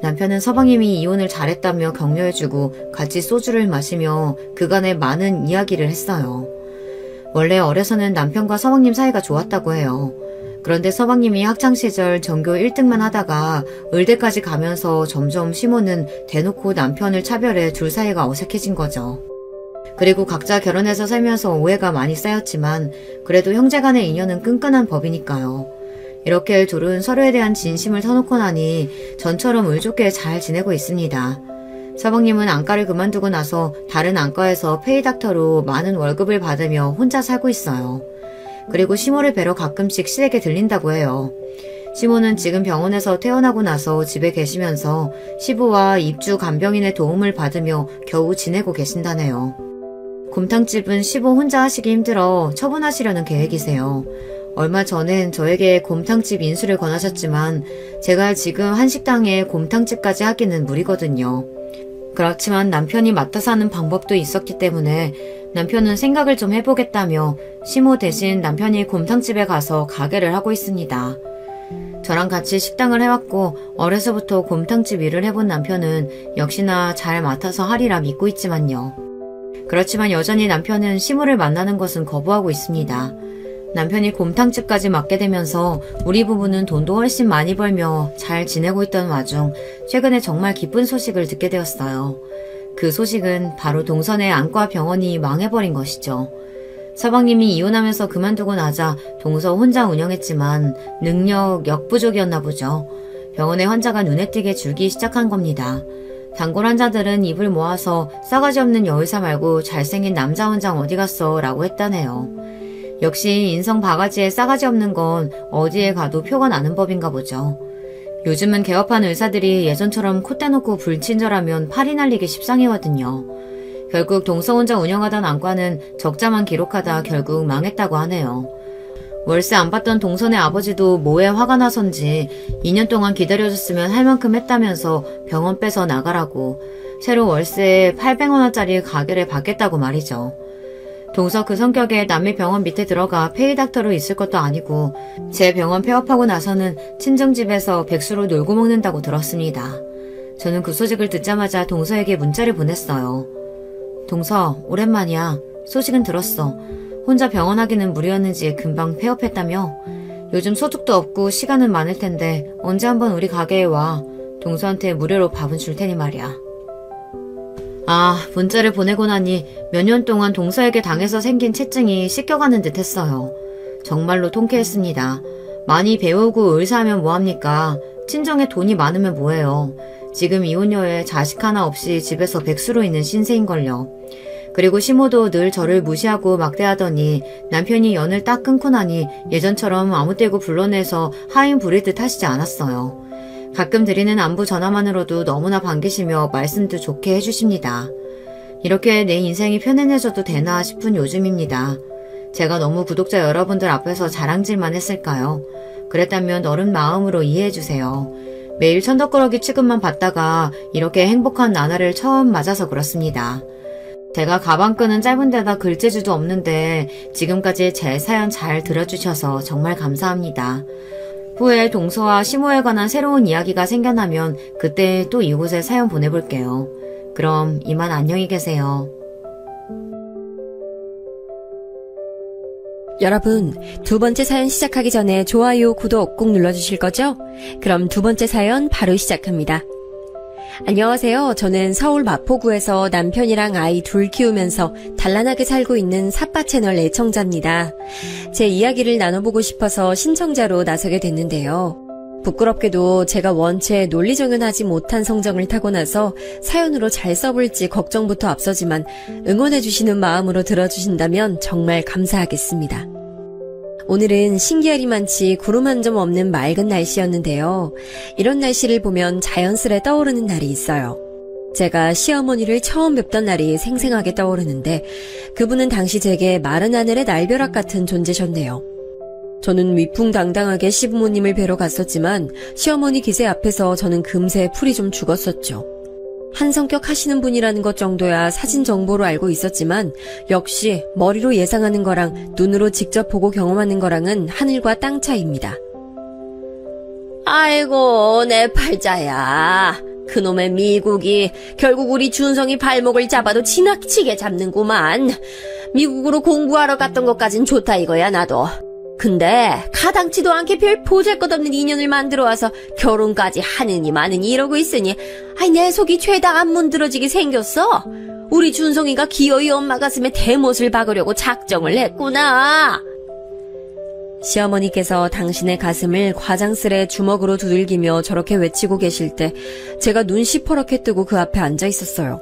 남편은 서방님이 이혼을 잘했다며 격려해주고 같이 소주를 마시며 그간의 많은 이야기를 했어요. 원래 어려서는 남편과 서방님 사이가 좋았다고 해요. 그런데 서방님이 학창시절 전교 1등만 하다가 의대까지 가면서 점점 시모는 대놓고 남편을 차별해 둘 사이가 어색해진 거죠. 그리고 각자 결혼해서 살면서 오해가 많이 쌓였지만 그래도 형제간의 인연은 끈끈한 법이니까요. 이렇게 둘은 서로에 대한 진심을 터놓고 나니 전처럼 의좋게 잘 지내고 있습니다. 서방님은 안과를 그만두고 나서 다른 안과에서 페이닥터로 많은 월급을 받으며 혼자 살고 있어요. 그리고 시모를 뵈러 가끔씩 시댁에 들린다고 해요. 시모는 지금 병원에서 퇴원하고 나서 집에 계시면서 시부와 입주 간병인의 도움을 받으며 겨우 지내고 계신다네요. 곰탕집은 시부 혼자 하시기 힘들어 처분하시려는 계획이세요. 얼마 전엔 저에게 곰탕집 인수를 권하셨지만 제가 지금 한식당에 곰탕집까지 하기는 무리거든요. 그렇지만 남편이 맡아서 하는 방법도 있었기 때문에 남편은 생각을 좀 해보겠다며 시모 대신 남편이 곰탕집에 가서 가게를 하고 있습니다. 저랑 같이 식당을 해왔고 어려서부터 곰탕집 일을 해본 남편은 역시나 잘 맡아서 하리라 믿고 있지만요. 그렇지만 여전히 남편은 시모를 만나는 것은 거부하고 있습니다. 남편이 곰탕집까지 맡게 되면서 우리 부부는 돈도 훨씬 많이 벌며 잘 지내고 있던 와중 최근에 정말 기쁜 소식을 듣게 되었어요. 그 소식은 바로 동선의 안과 병원이 망해버린 것이죠. 서방님이 이혼하면서 그만두고 나자 동서 혼자 운영했지만 능력 역부족이었나 보죠. 병원의 환자가 눈에 띄게 줄기 시작한 겁니다. 단골 환자들은 입을 모아서 싸가지 없는 여의사 말고 잘생긴 남자 원장 어디 갔어? 라고 했다네요. 역시 인성 바가지에 싸가지 없는 건 어디에 가도 표가 나는 법인가 보죠. 요즘은 개업한 의사들이 예전처럼 콧대 놓고 불친절하면 팔이 날리기 십상이거든요. 결국 동서 혼자 운영하던 안과는 적자만 기록하다 결국 망했다고 하네요. 월세 안 받던 동선의 아버지도 뭐에 화가 나선지 2년 동안 기다려줬으면 할 만큼 했다면서 병원 빼서 나가라고 새로 월세에 800원짜리 가게를 받겠다고 말이죠. 동서 그 성격에 남의 병원 밑에 들어가 페이닥터로 있을 것도 아니고 제 병원 폐업하고 나서는 친정집에서 백수로 놀고 먹는다고 들었습니다. 저는 그 소식을 듣자마자 동서에게 문자를 보냈어요. 동서, 오랜만이야. 소식은 들었어. 혼자 병원 하기는 무리였는지 금방 폐업했다며? 요즘 소득도 없고 시간은 많을 텐데 언제 한번 우리 가게에 와. 동서한테 무료로 밥은 줄 테니 말이야. 아, 문자를 보내고 나니 몇 년 동안 동서에게 당해서 생긴 채증이 씻겨가는 듯 했어요. 정말로 통쾌했습니다. 많이 배우고 의사하면 뭐합니까? 친정에 돈이 많으면 뭐해요. 지금 이혼녀에 자식 하나 없이 집에서 백수로 있는 신세인걸요. 그리고 시모도 늘 저를 무시하고 막대하더니 남편이 연을 딱 끊고 나니 예전처럼 아무 때고 불러내서 하인 부릴 듯 하시지 않았어요. 가끔 드리는 안부 전화만으로도 너무나 반기시며 말씀도 좋게 해주십니다. 이렇게 내 인생이 편안해져도 되나 싶은 요즘입니다. 제가 너무 구독자 여러분들 앞에서 자랑질만 했을까요? 그랬다면 너른 마음으로 이해해주세요. 매일 천덕꾸러기 취급만 받다가 이렇게 행복한 나날을 처음 맞아서 그렇습니다. 제가 가방끈은 짧은 데다 글재주도 없는데 지금까지 제 사연 잘 들어주셔서 정말 감사합니다. 후에 동서와 시모에 관한 새로운 이야기가 생겨나면 그때 또 이곳에 사연 보내볼게요. 그럼 이만 안녕히 계세요. 여러분, 두 번째 사연 시작하기 전에 좋아요, 구독 꼭 눌러주실 거죠? 그럼 두 번째 사연 바로 시작합니다. 안녕하세요. 저는 서울 마포구에서 남편이랑 아이 둘 키우면서 단란하게 살고 있는 삿바 채널 애청자입니다. 제 이야기를 나눠보고 싶어서 신청자로 나서게 됐는데요. 부끄럽게도 제가 원체 논리정연하지 못한 성정을 타고 나서 사연으로 잘 써볼지 걱정부터 앞서지만 응원해주시는 마음으로 들어주신다면 정말 감사하겠습니다. 오늘은 신기하리만치 구름 한 점 없는 맑은 날씨였는데요. 이런 날씨를 보면 자연스레 떠오르는 날이 있어요. 제가 시어머니를 처음 뵙던 날이 생생하게 떠오르는데 그분은 당시 제게 마른 하늘의 날벼락 같은 존재셨네요. 저는 위풍당당하게 시부모님을 뵈러 갔었지만 시어머니 기세 앞에서 저는 금세 풀이 좀 죽었었죠. 한 성격 하시는 분이라는 것 정도야 사진 정보로 알고 있었지만 역시 머리로 예상하는 거랑 눈으로 직접 보고 경험하는 거랑은 하늘과 땅 차이입니다. 아이고 내 팔자야. 그놈의 미국이 결국 우리 준성이 발목을 잡아도 지나치게 잡는구만. 미국으로 공부하러 갔던 것까진 좋다 이거야 나도. 근데 가당치도 않게 별 보잘것없는 인연을 만들어와서 결혼까지 하느니 마느니 이러고 있으니 내 속이 죄다 안 문드러지게 생겼어. 우리 준성이가 기어이 엄마 가슴에 대못을 박으려고 작정을 했구나. 시어머니께서 당신의 가슴을 과장스레 주먹으로 두들기며 저렇게 외치고 계실 때 제가 눈 시퍼렇게 뜨고 그 앞에 앉아 있었어요.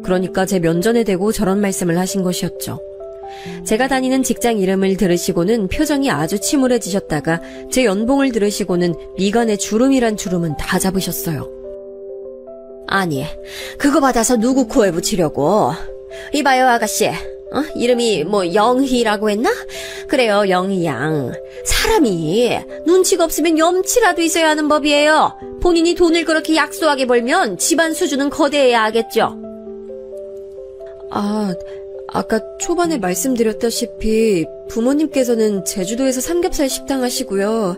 그러니까 제 면전에 대고 저런 말씀을 하신 것이었죠. 제가 다니는 직장 이름을 들으시고는 표정이 아주 침울해지셨다가 제 연봉을 들으시고는 미간에 주름이란 주름은 다 잡으셨어요. 아니, 그거 받아서 누구 코에 붙이려고? 이봐요 아가씨, 이름이 영희라고 했나? 그래요, 영희 양. 사람이 눈치가 없으면 염치라도 있어야 하는 법이에요. 본인이 돈을 그렇게 약소하게 벌면 집안 수준은 거대해야 하겠죠. 아까 초반에 말씀드렸다시피 부모님께서는 제주도에서 삼겹살 식당 하시고요.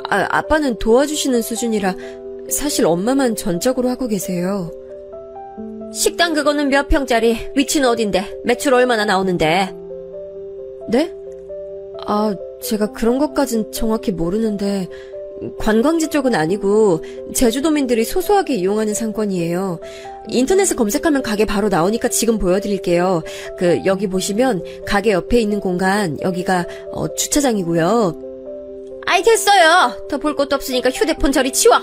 아빠는 도와주시는 수준이라 사실 엄마만 전적으로 하고 계세요. 식당 그거는 몇 평짜리? 위치는 어딘데? 매출 얼마나 나오는데? 네? 제가 그런 것까진 정확히 모르는데 관광지 쪽은 아니고 제주도민들이 소소하게 이용하는 상권이에요. 인터넷에 검색하면 가게 바로 나오니까 지금 보여드릴게요. 여기 보시면 가게 옆에 있는 공간, 여기가 주차장이고요. 아이 됐어요. 더 볼 것도 없으니까 휴대폰 저리 치워.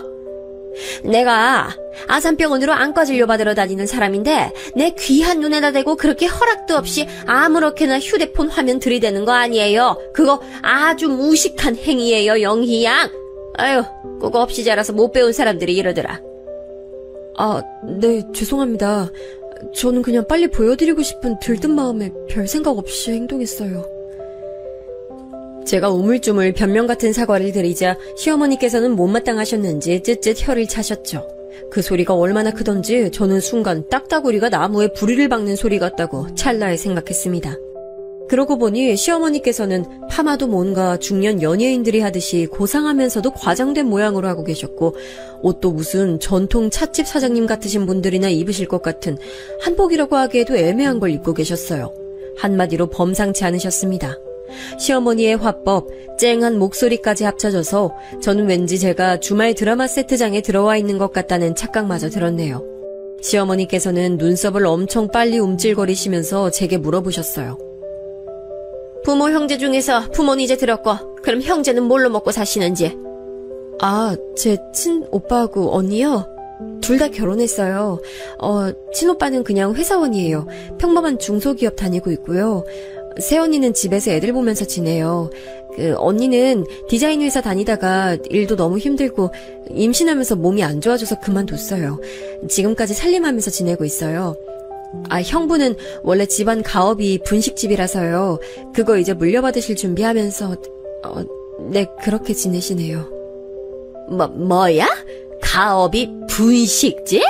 내가 아산병원으로 안과 진료 받으러 다니는 사람인데 내 귀한 눈에다 대고 그렇게 허락도 없이 아무렇게나 휴대폰 화면 들이대는 거 아니에요. 그거 아주 무식한 행위예요, 영희 양. 아유, 그거 없이 자라서 못 배운 사람들이 이러더라. 네, 죄송합니다. 저는 그냥 빨리 보여드리고 싶은 들뜬 마음에 별 생각 없이 행동했어요. 제가 우물쭈물 변명 같은 사과를 드리자 시어머니께서는 못마땅하셨는지 쯧쯧 혀를 차셨죠. 그 소리가 얼마나 크던지 저는 순간 딱따구리가 나무에 부리를 박는 소리 같다고 찰나에 생각했습니다. 그러고 보니 시어머니께서는 파마도 뭔가 중년 연예인들이 하듯이 고상하면서도 과장된 모양으로 하고 계셨고 옷도 무슨 전통 찻집 사장님 같으신 분들이나 입으실 것 같은 한복이라고 하기에도 애매한 걸 입고 계셨어요. 한마디로 범상치 않으셨습니다. 시어머니의 화법, 쨍한 목소리까지 합쳐져서 저는 왠지 제가 주말 드라마 세트장에 들어와 있는 것 같다는 착각마저 들었네요. 시어머니께서는 눈썹을 엄청 빨리 움찔거리시면서 제게 물어보셨어요. 부모 형제 중에서 부모는 이제 들었고 그럼 형제는 뭘로 먹고 사시는지? 제 친오빠하고 언니요? 둘 다 결혼했어요. 친오빠는 그냥 회사원이에요. 평범한 중소기업 다니고 있고요. 새언니는 집에서 애들 보면서 지내요. 언니는 디자인 회사 다니다가 일도 너무 힘들고 임신하면서 몸이 안 좋아져서 그만뒀어요. 지금까지 살림하면서 지내고 있어요. 형부는 원래 집안 가업이 분식집이라서요. 그거 이제 물려받으실 준비하면서 네, 그렇게 지내시네요. 뭐야? 가업이 분식집?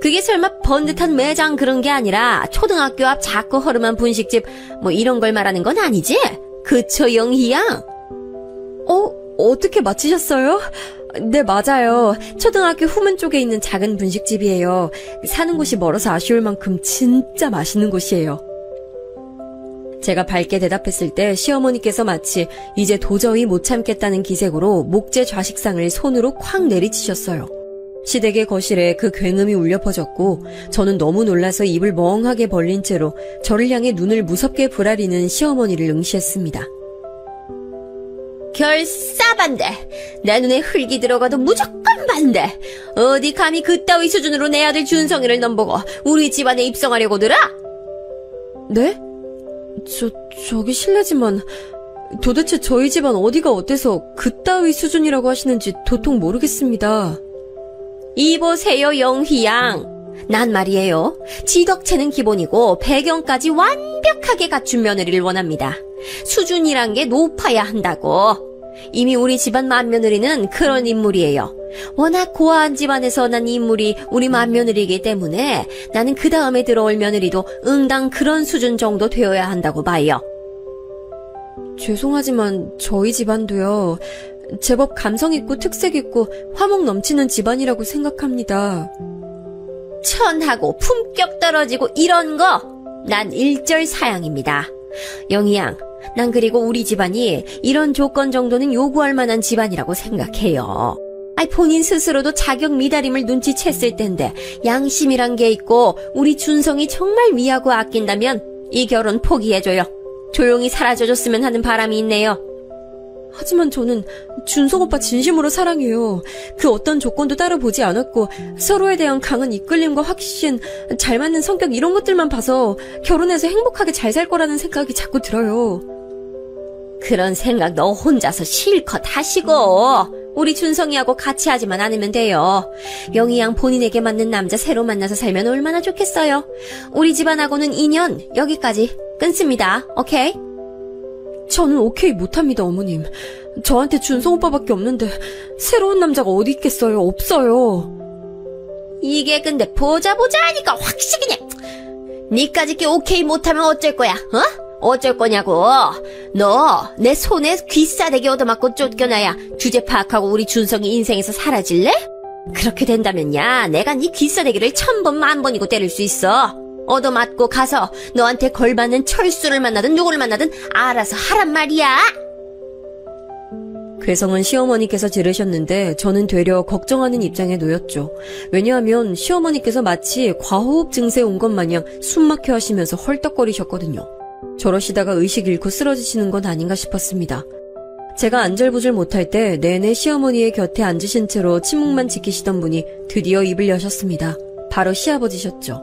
그게 설마 번듯한 매장 그런 게 아니라 초등학교 앞 작고 허름한 분식집 뭐 이런 걸 말하는 건 아니지? 그쵸, 영희양? 어떻게 맞히셨어요? 네, 맞아요. 초등학교 후문 쪽에 있는 작은 분식집이에요. 사는 곳이 멀어서 아쉬울 만큼 진짜 맛있는 곳이에요. 제가 밝게 대답했을 때 시어머니께서 마치 이제 도저히 못 참겠다는 기색으로 목재 좌식상을 손으로 콱 내리치셨어요. 시댁의 거실에 그 굉음이 울려 퍼졌고 저는 너무 놀라서 입을 멍하게 벌린 채로 저를 향해 눈을 무섭게 부라리는 시어머니를 응시했습니다. 결사반대. 내 눈에 흙이 들어가도 무조건 반대. 어디 감히 그따위 수준으로 내 아들 준성이를 넘보고 우리 집안에 입성하려고 들어? 네? 저기 실례지만 도대체 저희 집안 어디가 어때서 그따위 수준이라고 하시는지 도통 모르겠습니다. 이보세요, 영희양. 난 말이에요. 지덕체는 기본이고 배경까지 완벽하게 갖춘 며느리를 원합니다. 수준이란 게 높아야 한다고. 이미 우리 집안 맏며느리는 그런 인물이에요. 워낙 고아한 집안에서 난 인물이 우리 맏며느리이기 때문에 나는 그 다음에 들어올 며느리도 응당 그런 수준 정도 되어야 한다고 봐요. 죄송하지만 저희 집안도요. 제법 감성 있고 특색 있고 화목 넘치는 집안이라고 생각합니다. 천하고 품격 떨어지고 이런 거 난 일절 사양입니다. 영희양, 난 그리고 우리 집안이 이런 조건 정도는 요구할 만한 집안이라고 생각해요. 본인 스스로도 자격 미달임을 눈치챘을 텐데 양심이란 게 있고 우리 준성이 정말 위하고 아낀다면 이 결혼 포기해줘요. 조용히 사라져줬으면 하는 바람이 있네요. 하지만 저는 준성 오빠 진심으로 사랑해요. 그 어떤 조건도 따로 보지 않았고 서로에 대한 강한 이끌림과 확신, 잘 맞는 성격 이런 것들만 봐서 결혼해서 행복하게 잘 살 거라는 생각이 자꾸 들어요. 그런 생각 너 혼자서 실컷 하시고 우리 준성이하고 같이 하지만 않으면 돼요. 영희양 본인에게 맞는 남자 새로 만나서 살면 얼마나 좋겠어요. 우리 집안하고는 인연 여기까지 끊습니다. 오케이? 저는 오케이 못합니다, 어머님. 저한테 준성 오빠밖에 없는데 새로운 남자가 어디 있겠어요? 없어요. 이게 근데 보자 하니까 확실히 그냥 니까짓 오케이 못하면 어쩔 거야? 어쩔 거냐고. 너 내 손에 귀싸대기 얻어맞고 쫓겨나야 주제 파악하고 우리 준성이 인생에서 사라질래? 그렇게 된다면야 내가 네 귀싸대기를 1000번 1000번이고 때릴 수 있어. 얻어맞고 가서 너한테 걸맞는 철수를 만나든 누구를 만나든 알아서 하란 말이야. 괴성은 시어머니께서 지르셨는데 저는 되려 걱정하는 입장에 놓였죠. 왜냐하면 시어머니께서 마치 과호흡 증세 온 것 마냥 숨막혀 하시면서 헐떡거리셨거든요. 저러시다가 의식 잃고 쓰러지시는 건 아닌가 싶었습니다. 제가 안절부절 못할 때 내내 시어머니의 곁에 앉으신 채로 침묵만 지키시던 분이 드디어 입을 여셨습니다. 바로 시아버지셨죠.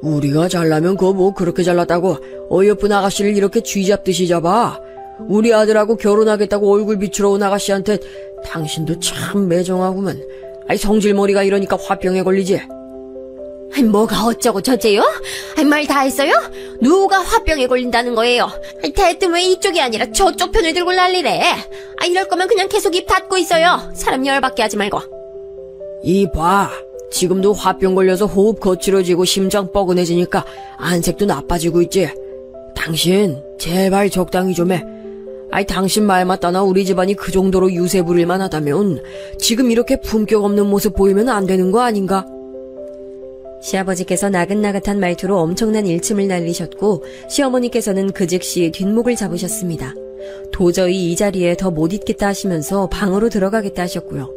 우리가 잘나면 그거 뭐 그렇게 잘났다고 어여쁜 아가씨를 이렇게 쥐잡듯이 잡아. 우리 아들하고 결혼하겠다고 얼굴 비추러 온 아가씨한테 당신도 참 매정하구만. 성질머리가 이러니까 화병에 걸리지. 뭐가 어쩌고 저쩌요? 말 다 했어요? 누가 화병에 걸린다는 거예요? 대뜸 왜 이쪽이 아니라 저쪽 편을 들고 난리래? 이럴 거면 그냥 계속 입 닫고 있어요. 사람 열받게 하지 말고. 이봐, 지금도 화병 걸려서 호흡 거칠어지고 심장 뻐근해지니까 안색도 나빠지고 있지. 당신 제발 적당히 좀 해. 당신 말 맞다나 우리 집안이 그 정도로 유세 부릴만 하다면 지금 이렇게 품격 없는 모습 보이면 안 되는 거 아닌가? 시아버지께서 나긋나긋한 말투로 엄청난 일침을 날리셨고 시어머니께서는 그 즉시 뒷목을 잡으셨습니다. 도저히 이 자리에 더 못 있겠다 하시면서 방으로 들어가겠다 하셨고요.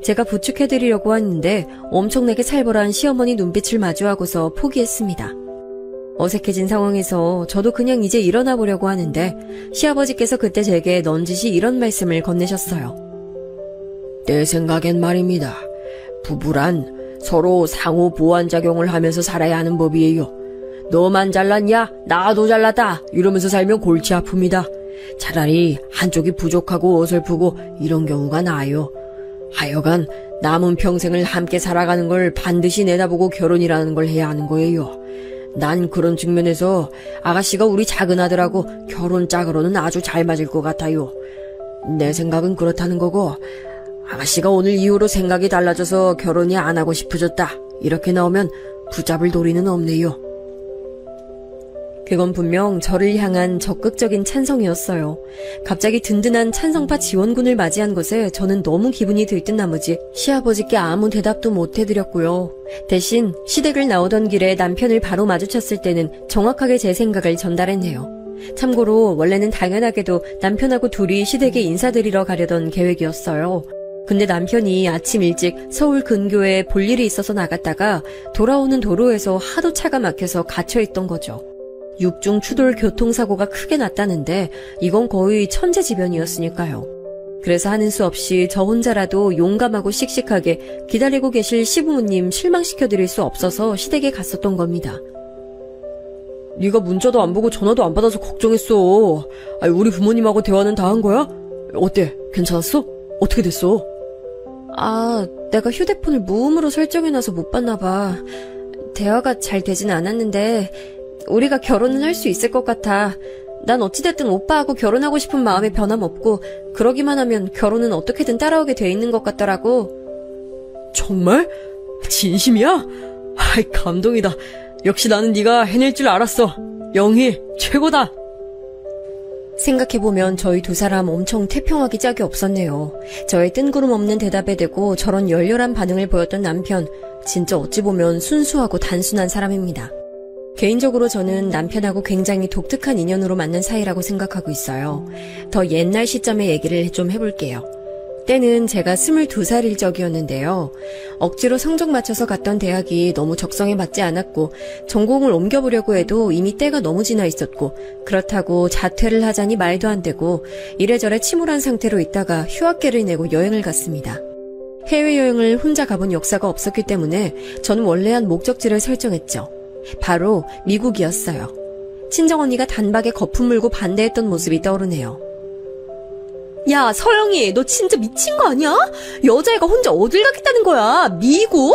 제가 부축해드리려고 했는데 엄청나게 살벌한 시어머니 눈빛을 마주하고서 포기했습니다. 어색해진 상황에서 저도 그냥 이제 일어나 보려고 하는데 시아버지께서 그때 제게 넌지시 이런 말씀을 건네셨어요. 내 생각엔 말입니다. 부부란 서로 상호 보완작용을 하면서 살아야 하는 법이에요. 너만 잘났냐? 나도 잘났다. 이러면서 살면 골치 아픕니다. 차라리 한쪽이 부족하고 어설프고 이런 경우가 나아요. 하여간 남은 평생을 함께 살아가는 걸 반드시 내다보고 결혼이라는 걸 해야 하는 거예요. 난 그런 측면에서 아가씨가 우리 작은 아들하고 결혼 짝으로는 아주 잘 맞을 것 같아요. 내 생각은 그렇다는 거고, 아가씨가 오늘 이후로 생각이 달라져서 결혼이 안 하고 싶어졌다, 이렇게 나오면 붙잡을 도리는 없네요. 그건 분명 저를 향한 적극적인 찬성이었어요. 갑자기 든든한 찬성파 지원군을 맞이한 것에 저는 너무 기분이 들뜬 나머지 시아버지께 아무 대답도 못 해드렸고요. 대신 시댁을 나오던 길에 남편을 바로 마주쳤을 때는 정확하게 제 생각을 전달했네요. 참고로 원래는 당연하게도 남편하고 둘이 시댁에 인사드리러 가려던 계획이었어요. 근데 남편이 아침 일찍 서울 근교에 볼 일이 있어서 나갔다가 돌아오는 도로에서 하도 차가 막혀서 갇혀있던 거죠. 6중 추돌 교통사고가 크게 났다는데 이건 거의 천재지변이었으니까요. 그래서 하는 수 없이 저 혼자라도 용감하고 씩씩하게 기다리고 계실 시부모님 실망시켜드릴 수 없어서 시댁에 갔었던 겁니다. 네가 문자도 안 보고 전화도 안 받아서 걱정했어. 우리 부모님하고 대화는 다 한 거야? 어때? 괜찮았어? 어떻게 됐어? 내가 휴대폰을 무음으로 설정해놔서 못 봤나 봐. 대화가 잘 되진 않았는데 우리가 결혼은 할 수 있을 것 같아. 난 어찌됐든 오빠하고 결혼하고 싶은 마음에 변함없고 그러기만 하면 결혼은 어떻게든 따라오게 돼 있는 것 같더라고. 정말? 진심이야? 감동이다. 역시 나는 네가 해낼 줄 알았어. 영희 최고다. 생각해보면 저희 두 사람 엄청 태평하기 짝이 없었네요. 저의 뜬구름 없는 대답에 대고 저런 열렬한 반응을 보였던 남편, 진짜 어찌 보면 순수하고 단순한 사람입니다. 개인적으로 저는 남편하고 굉장히 독특한 인연으로 만난 사이라고 생각하고 있어요. 더 옛날 시점의 얘기를 좀 해볼게요. 때는 제가 22살일 적이었는데요. 억지로 성적 맞춰서 갔던 대학이 너무 적성에 맞지 않았고 전공을 옮겨보려고 해도 이미 때가 너무 지나 있었고 그렇다고 자퇴를 하자니 말도 안 되고 이래저래 침울한 상태로 있다가 휴학계를 내고 여행을 갔습니다. 해외여행을 혼자 가본 역사가 없었기 때문에 저는 원래 한 목적지를 설정했죠. 바로 미국이었어요. 친정언니가 단박에 거품 물고 반대했던 모습이 떠오르네요. 야, 서영이, 너 진짜 미친 거 아니야? 여자애가 혼자 어딜 가겠다는 거야? 미국?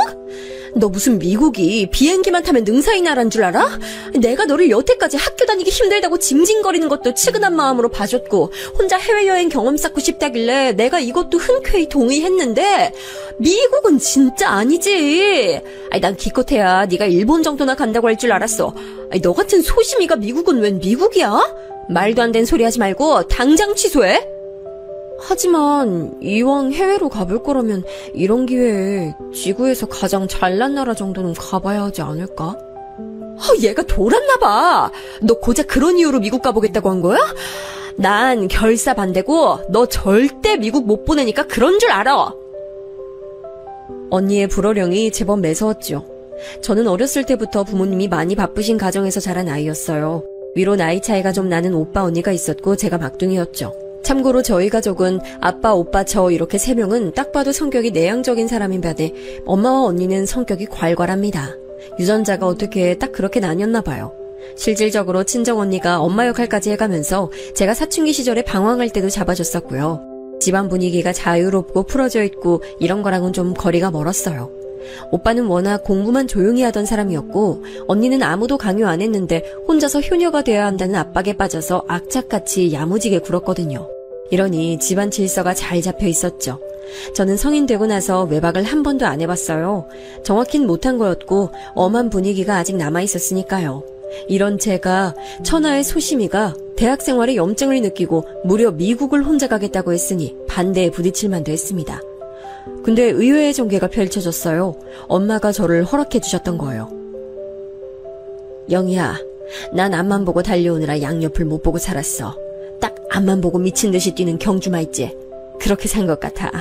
너 무슨 미국이 비행기만 타면 능사의 나라인 줄 알아? 내가 너를 여태까지 학교 다니기 힘들다고 징징거리는 것도 측은한 마음으로 봐줬고 혼자 해외여행 경험 쌓고 싶다길래 내가 이것도 흔쾌히 동의했는데 미국은 진짜 아니지. 난 기껏해야 네가 일본 정도나 간다고 할 줄 알았어. 너 같은 소심이가 미국은 웬 미국이야? 말도 안 되는 소리 하지 말고 당장 취소해. 하지만 이왕 해외로 가볼 거라면 이런 기회에 지구에서 가장 잘난 나라 정도는 가봐야 하지 않을까? 얘가 돌았나 봐. 너 고작 그런 이유로 미국 가보겠다고 한 거야? 난 결사 반대고 너 절대 미국 못 보내니까 그런 줄 알아. 언니의 불어령이 제법 매서웠죠. 저는 어렸을 때부터 부모님이 많이 바쁘신 가정에서 자란 아이였어요. 위로 나이 차이가 좀 나는 오빠 언니가 있었고 제가 막둥이였죠. 참고로 저희 가족은 아빠, 오빠, 저 이렇게 3명은 딱 봐도 성격이 내향적인 사람인 반에 엄마와 언니는 성격이 괄괄합니다. 유전자가 어떻게 딱 그렇게 나뉘었나 봐요. 실질적으로 친정언니가 엄마 역할까지 해가면서 제가 사춘기 시절에 방황할 때도 잡아줬었고요. 집안 분위기가 자유롭고 풀어져 있고 이런 거랑은 좀 거리가 멀었어요. 오빠는 워낙 공부만 조용히 하던 사람이었고 언니는 아무도 강요 안 했는데 혼자서 효녀가 되어야 한다는 압박에 빠져서 악착같이 야무지게 굴었거든요. 이러니 집안 질서가 잘 잡혀 있었죠. 저는 성인 되고 나서 외박을 한 번도 안 해봤어요. 정확히는 못한 거였고 엄한 분위기가 아직 남아있었으니까요. 이런 제가 천하의 소심이가 대학 생활에 염증을 느끼고 무려 미국을 혼자 가겠다고 했으니 반대에 부딪힐 만도 했습니다. 근데 의외의 전개가 펼쳐졌어요. 엄마가 저를 허락해 주셨던 거예요. 영희야, 난 앞만 보고 달려오느라 양옆을 못 보고 살았어. 딱 앞만 보고 미친 듯이 뛰는 경주마 있지? 그렇게 산 것 같아.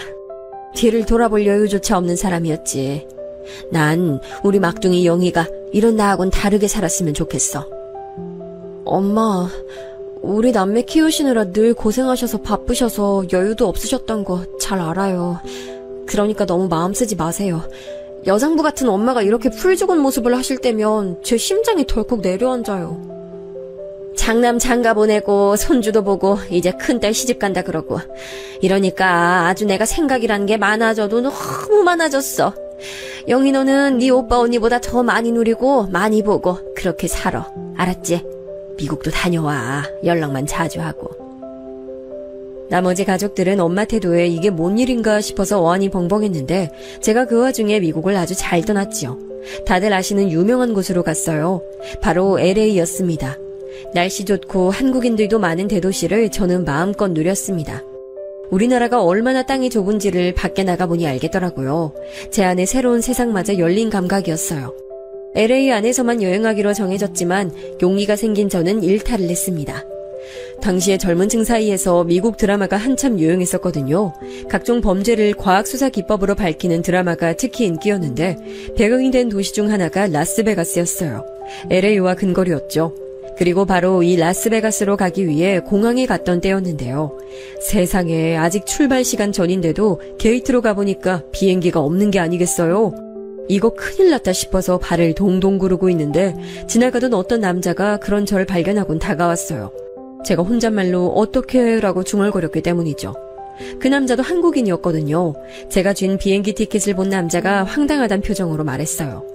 뒤를 돌아볼 여유조차 없는 사람이었지. 난 우리 막둥이 영희가 이런 나하고는 다르게 살았으면 좋겠어. 엄마, 우리 남매 키우시느라 늘 고생하셔서 바쁘셔서 여유도 없으셨던 거 잘 알아요. 그러니까 너무 마음 쓰지 마세요. 여장부 같은 엄마가 이렇게 풀 죽은 모습을 하실 때면 제 심장이 덜컥 내려앉아요. 장남 장가 보내고 손주도 보고 이제 큰딸 시집간다 그러고 이러니까 아주 내가 생각이란 게 많아져도 너무 많아졌어. 영희 너는 네 오빠 언니보다 더 많이 누리고 많이 보고 그렇게 살아. 알았지? 미국도 다녀와. 연락만 자주 하고. 나머지 가족들은 엄마 태도에 이게 뭔 일인가 싶어서 어안이 벙벙했는데 제가 그 와중에 미국을 아주 잘 떠났지요. 다들 아시는 유명한 곳으로 갔어요. 바로 LA였습니다. 날씨 좋고 한국인들도 많은 대도시를 저는 마음껏 누렸습니다. 우리나라가 얼마나 땅이 좁은지를 밖에 나가보니 알겠더라고요. 제 안에 새로운 세상마저 열린 감각이었어요. LA 안에서만 여행하기로 정해졌지만 용기가 생긴 저는 일탈을 했습니다. 당시에 젊은 층 사이에서 미국 드라마가 한참 유행했었거든요. 각종 범죄를 과학수사 기법으로 밝히는 드라마가 특히 인기였는데 배경이 된 도시 중 하나가 라스베가스였어요. LA와 근거리였죠. 그리고 바로 이 라스베가스로 가기 위해 공항에 갔던 때였는데요. 세상에 아직 출발 시간 전인데도 게이트로 가보니까 비행기가 없는 게 아니겠어요? 이거 큰일 났다 싶어서 발을 동동 구르고 있는데 지나가던 어떤 남자가 그런 저를 발견하곤 다가왔어요. 제가 혼잣말로 어떻게 라고 중얼거렸기 때문이죠. 그 남자도 한국인이었거든요. 제가 쥔 비행기 티켓을 본 남자가 황당하단 표정으로 말했어요.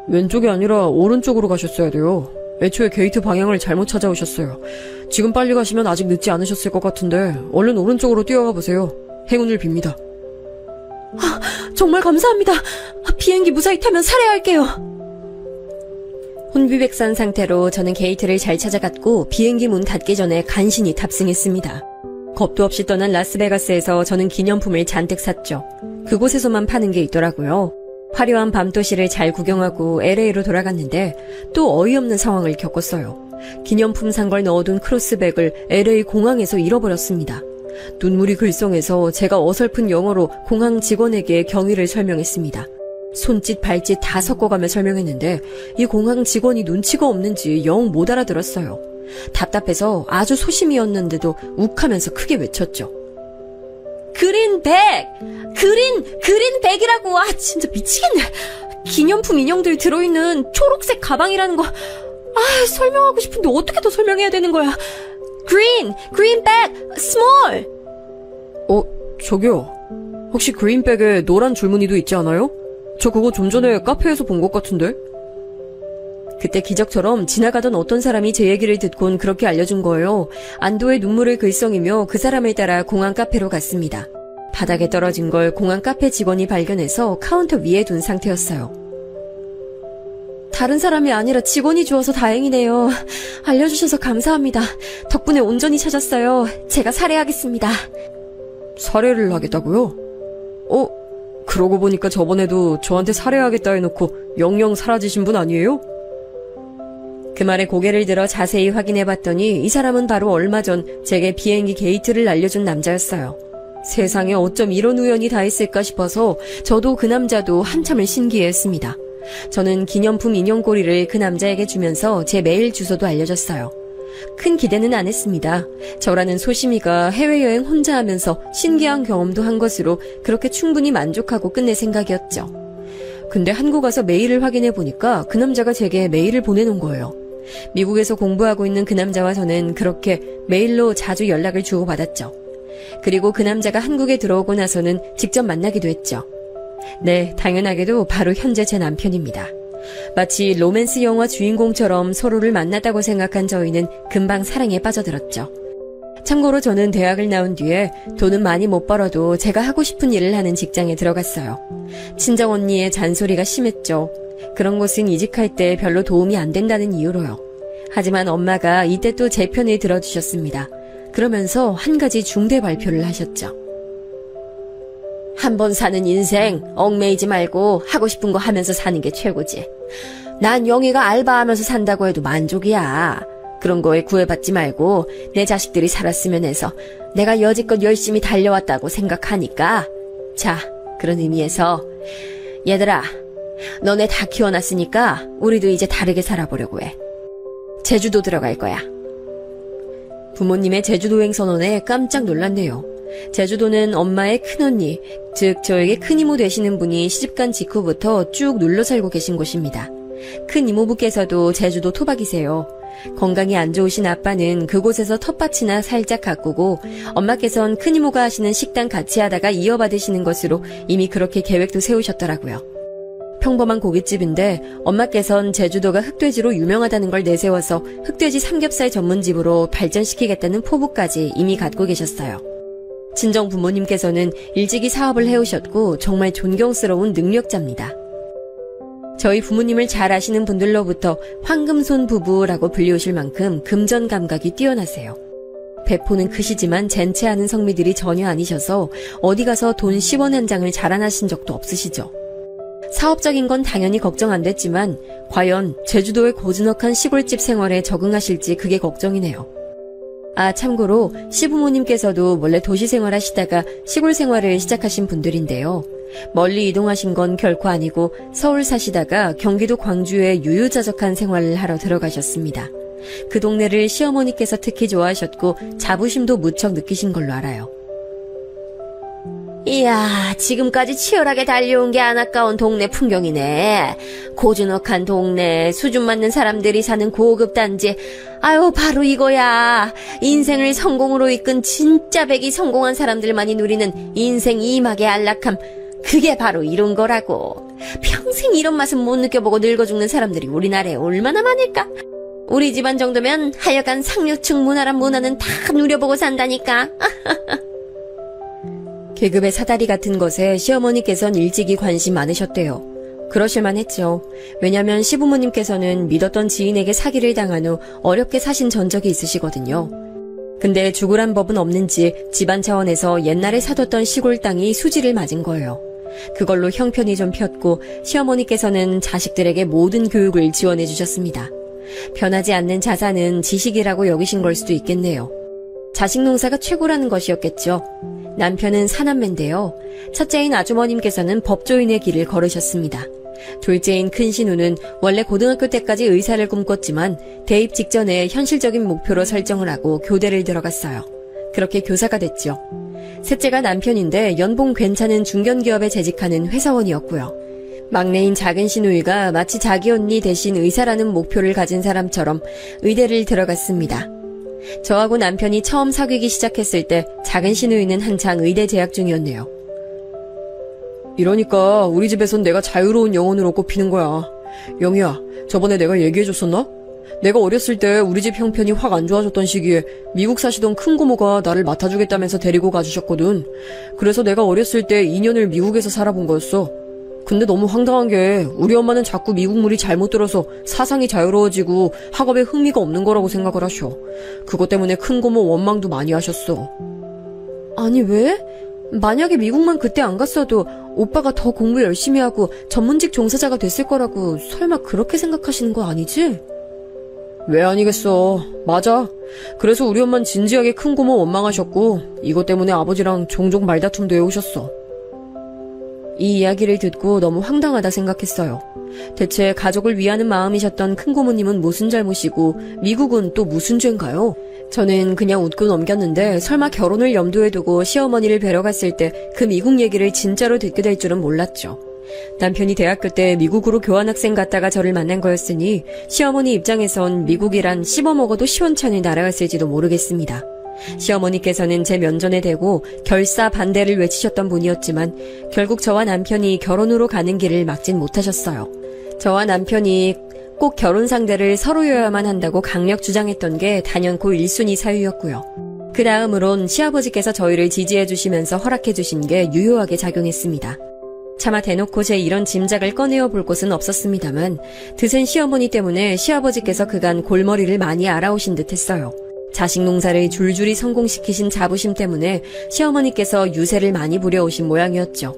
왼쪽이 아니라 오른쪽으로 가셨어야 돼요. 애초에 게이트 방향을 잘못 찾아오셨어요. 지금 빨리 가시면 아직 늦지 않으셨을 것 같은데 얼른 오른쪽으로 뛰어가 보세요. 행운을 빕니다. 정말 감사합니다. 비행기 무사히 타면 살해할게요. 혼비백산 상태로 저는 게이트를 잘 찾아갔고 비행기 문 닫기 전에 간신히 탑승했습니다. 겁도 없이 떠난 라스베가스에서 저는 기념품을 잔뜩 샀죠. 그곳에서만 파는 게 있더라고요. 화려한 밤도시를 잘 구경하고 LA로 돌아갔는데 또 어이없는 상황을 겪었어요. 기념품 산 걸 넣어둔 크로스백을 LA 공항에서 잃어버렸습니다. 눈물이 글썽해서 제가 어설픈 영어로 공항 직원에게 경위를 설명했습니다. 손짓 발짓 다 섞어가며 설명했는데 이 공항 직원이 눈치가 없는지 영 못 알아들었어요. 답답해서 아주 소심이었는데도 욱하면서 크게 외쳤죠. 그린백! 그린백이라고! 아, 진짜 미치겠네. 기념품 인형들 들어있는 초록색 가방이라는 거. 설명하고 싶은데 어떻게 더 설명해야 되는 거야. 그린백, 스몰! 저기요. 혹시 그린백에 노란 줄무늬도 있지 않아요? 저 그거 좀 전에 카페에서 본 것 같은데? 그때 기적처럼 지나가던 어떤 사람이 제 얘기를 듣곤 그렇게 알려준 거예요. 안도의 눈물을 글썽이며 그 사람을 따라 공항 카페로 갔습니다. 바닥에 떨어진 걸 공항 카페 직원이 발견해서 카운터 위에 둔 상태였어요. 다른 사람이 아니라 직원이 주어서 다행이네요. 알려주셔서 감사합니다. 덕분에 온전히 찾았어요. 제가 살해하겠습니다. 살해를 하겠다고요? 그러고 보니까 저번에도 저한테 살해하겠다 해놓고 영영 사라지신 분 아니에요? 그 말에 고개를 들어 자세히 확인해봤더니 이 사람은 바로 얼마 전 제게 비행기 게이트를 알려준 남자였어요. 세상에 어쩜 이런 우연이 다 있을까 싶어서 저도 그 남자도 한참을 신기해했습니다. 저는 기념품 인형꼬리를 그 남자에게 주면서 제 메일 주소도 알려줬어요. 큰 기대는 안 했습니다. 저라는 소심이가 해외여행 혼자 하면서 신기한 경험도 한 것으로 그렇게 충분히 만족하고 끝낼 생각이었죠. 근데 한국 와서 메일을 확인해보니까 그 남자가 제게 메일을 보내놓은 거예요. 미국에서 공부하고 있는 그 남자와 저는 그렇게 메일로 자주 연락을 주고받았죠. 그리고 그 남자가 한국에 들어오고 나서는 직접 만나기도 했죠. 네, 당연하게도 바로 현재 제 남편입니다. 마치 로맨스 영화 주인공처럼 서로를 만났다고 생각한 저희는 금방 사랑에 빠져들었죠. 참고로 저는 대학을 나온 뒤에 돈은 많이 못 벌어도 제가 하고 싶은 일을 하는 직장에 들어갔어요. 친정언니의 잔소리가 심했죠. 그런 곳은 이직할 때 별로 도움이 안 된다는 이유로요. 하지만 엄마가 이때 또 제 편을 들어주셨습니다. 그러면서 한 가지 중대 발표를 하셨죠. 한 번 사는 인생 얽매이지 말고 하고 싶은 거 하면서 사는 게 최고지. 난 영희가 알바하면서 산다고 해도 만족이야. 그런 거에 구애받지 말고 내 자식들이 살았으면 해서 내가 여지껏 열심히 달려왔다고 생각하니까. 자, 그런 의미에서 얘들아, 너네 다 키워놨으니까 우리도 이제 다르게 살아보려고 해. 제주도 들어갈 거야. 부모님의 제주도행 선언에 깜짝 놀랐네요. 제주도는 엄마의 큰언니, 즉 저에게 큰이모 되시는 분이 시집간 직후부터 쭉 눌러 살고 계신 곳입니다. 큰 이모부께서도 제주도 토박이세요. 건강이 안 좋으신 아빠는 그곳에서 텃밭이나 살짝 가꾸고 엄마께선 큰이모가 하시는 식당 같이 하다가 이어받으시는 것으로 이미 그렇게 계획도 세우셨더라고요. 평범한 고깃집인데 엄마께선 제주도가 흑돼지로 유명하다는 걸 내세워서 흑돼지 삼겹살 전문집으로 발전시키겠다는 포부까지 이미 갖고 계셨어요. 친정 부모님께서는 일찍이 사업을 해오셨고 정말 존경스러운 능력자입니다. 저희 부모님을 잘 아시는 분들로부터 황금손 부부라고 불리우실 만큼 금전 감각이 뛰어나세요. 배포는 크시지만 젠체하는 성미들이 전혀 아니셔서 어디 가서 돈 10원 한 장을 자랑하신 적도 없으시죠. 사업적인 건 당연히 걱정 안 됐지만 과연 제주도의 고즈넉한 시골집 생활에 적응하실지 그게 걱정이네요. 아, 참고로 시부모님께서도 원래 도시 생활하시다가 시골 생활을 시작하신 분들인데요. 멀리 이동하신 건 결코 아니고 서울 사시다가 경기도 광주에 유유자적한 생활을 하러 들어가셨습니다. 그 동네를 시어머니께서 특히 좋아하셨고 자부심도 무척 느끼신 걸로 알아요. 이야, 지금까지 치열하게 달려온 게 안 아까운 동네 풍경이네. 고즈넉한 동네, 수준 맞는 사람들이 사는 고급 단지. 아유, 바로 이거야. 인생을 성공으로 이끈 진짜 백이 성공한 사람들만이 누리는 인생 이막의 안락함. 그게 바로 이런 거라고. 평생 이런 맛은 못 느껴보고 늙어 죽는 사람들이 우리나라에 얼마나 많을까? 우리 집안 정도면 하여간 상류층 문화란 문화는 다 누려보고 산다니까. 계급의 사다리 같은 것에 시어머니께선 일찍이 관심 많으셨대요. 그러실만 했죠. 왜냐면 시부모님께서는 믿었던 지인에게 사기를 당한 후 어렵게 사신 전적이 있으시거든요. 근데 죽으란 법은 없는지 집안 차원에서 옛날에 사뒀던 시골 땅이 수지를 맞은 거예요. 그걸로 형편이 좀 폈고 시어머니께서는 자식들에게 모든 교육을 지원해 주셨습니다. 변하지 않는 자산은 지식이라고 여기신 걸 수도 있겠네요. 자식 농사가 최고라는 것이었겠죠. 남편은 사남매인데요. 첫째인 아주머님께서는 법조인의 길을 걸으셨습니다. 둘째인 큰 신우는 원래 고등학교 때까지 의사를 꿈꿨지만 대입 직전에 현실적인 목표로 설정을 하고 교대를 들어갔어요. 그렇게 교사가 됐죠. 셋째가 남편인데 연봉 괜찮은 중견기업에 재직하는 회사원이었고요. 막내인 작은 신우이가 마치 자기 언니 대신 의사라는 목표를 가진 사람처럼 의대를 들어갔습니다. 저하고 남편이 처음 사귀기 시작했을 때 작은 신우이는 한창 의대 재학 중이었네요. 이러니까 우리 집에선 내가 자유로운 영혼으로 꼽히는 거야. 영희야, 저번에 내가 얘기해줬었나? 내가 어렸을 때 우리 집 형편이 확 안 좋아졌던 시기에 미국 사시던 큰 고모가 나를 맡아주겠다면서 데리고 가주셨거든. 그래서 내가 어렸을 때 2년을 미국에서 살아본 거였어. 근데 너무 황당한 게 우리 엄마는 자꾸 미국 물이 잘못 들어서 사상이 자유로워지고 학업에 흥미가 없는 거라고 생각을 하셔. 그것 때문에 큰 고모 원망도 많이 하셨어. 아니 왜? 만약에 미국만 그때 안 갔어도 오빠가 더 공부 열심히 하고 전문직 종사자가 됐을 거라고 설마 그렇게 생각하시는 거 아니지? 왜 아니겠어. 맞아. 그래서 우리 엄마는 진지하게 큰 고모 원망하셨고 이것 때문에 아버지랑 종종 말다툼도 해오셨어. 이 이야기를 듣고 너무 황당하다 생각했어요. 대체 가족을 위하는 마음이셨던 큰고모님은 무슨 잘못이고 미국은 또 무슨 죄인가요? 저는 그냥 웃고 넘겼는데 설마 결혼을 염두에 두고 시어머니를 뵈러 갔을 때 그 미국 얘기를 진짜로 듣게 될 줄은 몰랐죠. 남편이 대학교 때 미국으로 교환학생 갔다가 저를 만난 거였으니 시어머니 입장에선 미국이란 씹어먹어도 시원찮을 나라였을지도 모르겠습니다. 시어머니께서는 제 면전에 대고 결사 반대를 외치셨던 분이었지만 결국 저와 남편이 결혼으로 가는 길을 막진 못하셨어요. 저와 남편이 꼭 결혼 상대를 서로여야만 한다고 강력 주장했던 게 단연코 1순위 사유였고요. 그 다음으론 시아버지께서 저희를 지지해 주시면서 허락해 주신 게 유효하게 작용했습니다. 차마 대놓고 제 이런 짐작을 꺼내어 볼 곳은 없었습니다만 드센 시어머니 때문에 시아버지께서 그간 골머리를 많이 알아오신 듯 했어요. 자식 농사를 줄줄이 성공시키신 자부심 때문에 시어머니께서 유세를 많이 부려오신 모양이었죠.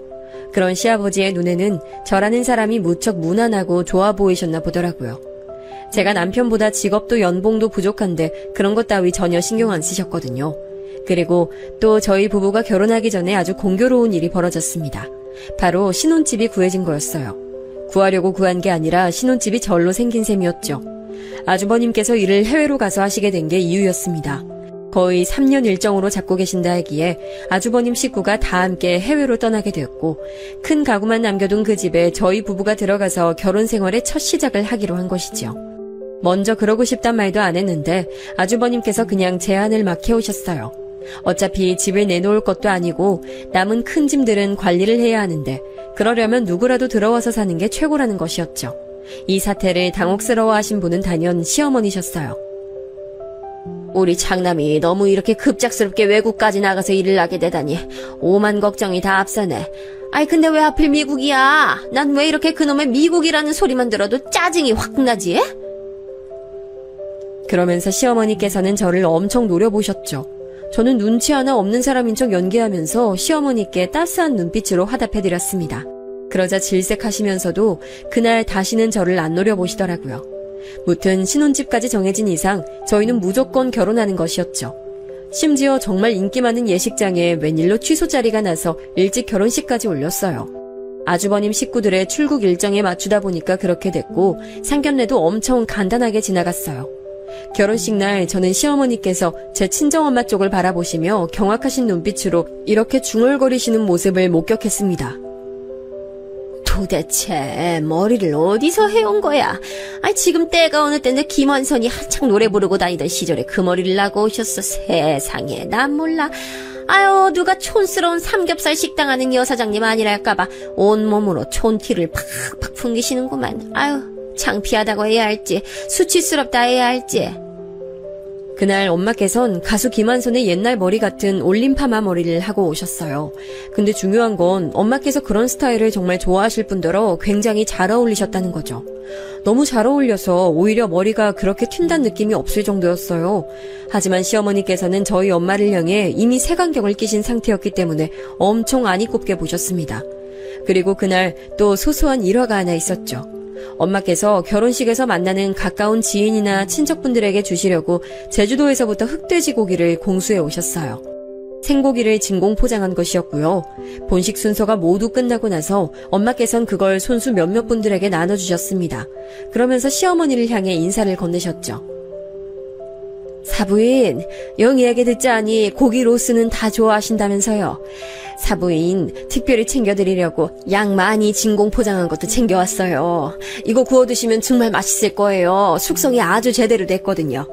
그런 시아버지의 눈에는 저라는 사람이 무척 무난하고 좋아 보이셨나 보더라고요. 제가 남편보다 직업도 연봉도 부족한데 그런 것 따위 전혀 신경 안 쓰셨거든요. 그리고 또 저희 부부가 결혼하기 전에 아주 공교로운 일이 벌어졌습니다. 바로 신혼집이 구해진 거였어요. 구하려고 구한 게 아니라 신혼집이 절로 생긴 셈이었죠. 아주버님께서 일을 해외로 가서 하시게 된 게 이유였습니다. 거의 3년 일정으로 잡고 계신다 하기에 아주버님 식구가 다 함께 해외로 떠나게 되었고 큰 가구만 남겨둔 그 집에 저희 부부가 들어가서 결혼 생활의 첫 시작을 하기로 한 것이지요. 먼저 그러고 싶단 말도 안 했는데 아주버님께서 그냥 제안을 막 해오셨어요. 어차피 집을 내놓을 것도 아니고 남은 큰 짐들은 관리를 해야 하는데 그러려면 누구라도 들어와서 사는 게 최고라는 것이었죠. 이 사태를 당혹스러워하신 분은 단연 시어머니셨어요. 우리 장남이 너무 이렇게 급작스럽게 외국까지 나가서 일을 하게 되다니 오만 걱정이 다 앞서네. 아이 근데 왜 하필 미국이야? 난 왜 이렇게 그놈의 미국이라는 소리만 들어도 짜증이 확 나지? 그러면서 시어머니께서는 저를 엄청 노려보셨죠. 저는 눈치 하나 없는 사람인 척 연기하면서 시어머니께 따스한 눈빛으로 화답해드렸습니다. 그러자 질색하시면서도 그날 다시는 저를 안 노려보시더라고요. 무튼 신혼집까지 정해진 이상 저희는 무조건 결혼하는 것이었죠. 심지어 정말 인기 많은 예식장에 웬일로 취소 자리가 나서 일찍 결혼식까지 올렸어요. 아주버님 식구들의 출국 일정에 맞추다 보니까 그렇게 됐고 상견례도 엄청 간단하게 지나갔어요. 결혼식 날 저는 시어머니께서 제 친정엄마 쪽을 바라보시며 경악하신 눈빛으로 이렇게 중얼거리시는 모습을 목격했습니다. 도대체 머리를 어디서 해온 거야? 아니 지금 때가 어느 때인데 김원선이 한창 노래 부르고 다니던 시절에 그 머리를 나고 오셨어. 세상에 난 몰라. 아유 누가 촌스러운 삼겹살 식당 하는 여사장님 아니랄까봐 온몸으로 촌티를 팍팍 풍기시는구만. 아유 창피하다고 해야 할지 수치스럽다 해야 할지. 그날 엄마께선 가수 김한선의 옛날 머리 같은 올림 파마 머리를 하고 오셨어요. 근데 중요한 건 엄마께서 그런 스타일을 정말 좋아하실 뿐더러 굉장히 잘 어울리셨다는 거죠. 너무 잘 어울려서 오히려 머리가 그렇게 튄다는 느낌이 없을 정도였어요. 하지만 시어머니께서는 저희 엄마를 향해 이미 색안경을 끼신 상태였기 때문에 엄청 안이 꼽게 보셨습니다. 그리고 그날 또 소소한 일화가 하나 있었죠. 엄마께서 결혼식에서 만나는 가까운 지인이나 친척분들에게 주시려고 제주도에서부터 흑돼지 고기를 공수해 오셨어요. 생고기를 진공 포장한 것이었고요. 본식 순서가 모두 끝나고 나서 엄마께선 그걸 손수 몇몇 분들에게 나눠주셨습니다. 그러면서 시어머니를 향해 인사를 건네셨죠. 사부인, 영희 얘기 듣자니 고기 로스는 다 좋아하신다면서요. 사부인 특별히 챙겨드리려고 양 많이 진공 포장한 것도 챙겨왔어요. 이거 구워 드시면 정말 맛있을 거예요. 숙성이 아주 제대로 됐거든요.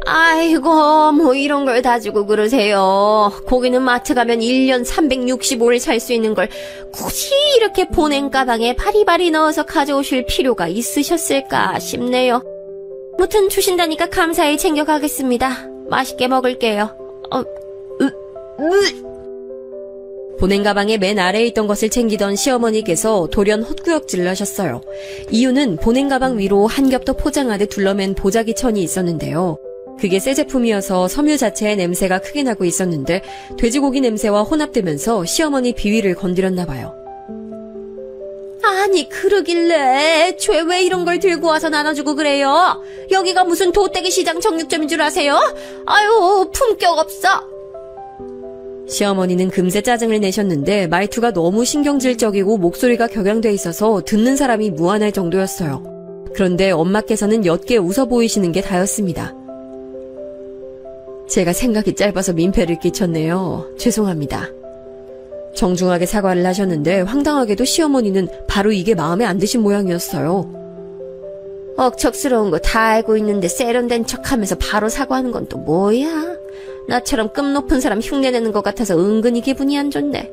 아이고 뭐 이런 걸 다 주고 그러세요. 고기는 마트 가면 1년 365일 살 수 있는 걸 굳이 이렇게 보냉 가방에 바리바리 넣어서 가져오실 필요가 있으셨을까 싶네요. 무튼 주신다니까 감사히 챙겨가겠습니다. 맛있게 먹을게요. 보냉 가방의 맨 아래에 있던 것을 챙기던 시어머니께서 돌연 헛구역질을 하셨어요. 이유는 보냉 가방 위로 한 겹 더 포장하듯 둘러맨 보자기 천이 있었는데요. 그게 새 제품이어서 섬유 자체의 냄새가 크게 나고 있었는데 돼지고기 냄새와 혼합되면서 시어머니 비위를 건드렸나 봐요. 아니 그러길래 애초에 왜 이런 걸 들고 와서 나눠주고 그래요? 여기가 무슨 도떼기 시장 정육점인 줄 아세요? 아유 품격 없어. 시어머니는 금세 짜증을 내셨는데 말투가 너무 신경질적이고 목소리가 격양돼 있어서 듣는 사람이 무안할 정도였어요. 그런데 엄마께서는 옅게 웃어 보이시는 게 다였습니다. 제가 생각이 짧아서 민폐를 끼쳤네요. 죄송합니다. 정중하게 사과를 하셨는데 황당하게도 시어머니는 바로 이게 마음에 안 드신 모양이었어요. 억척스러운 거 다 알고 있는데 세련된 척하면서 바로 사과하는 건 또 뭐야? 나처럼 급 높은 사람 흉내내는 것 같아서 은근히 기분이 안 좋네.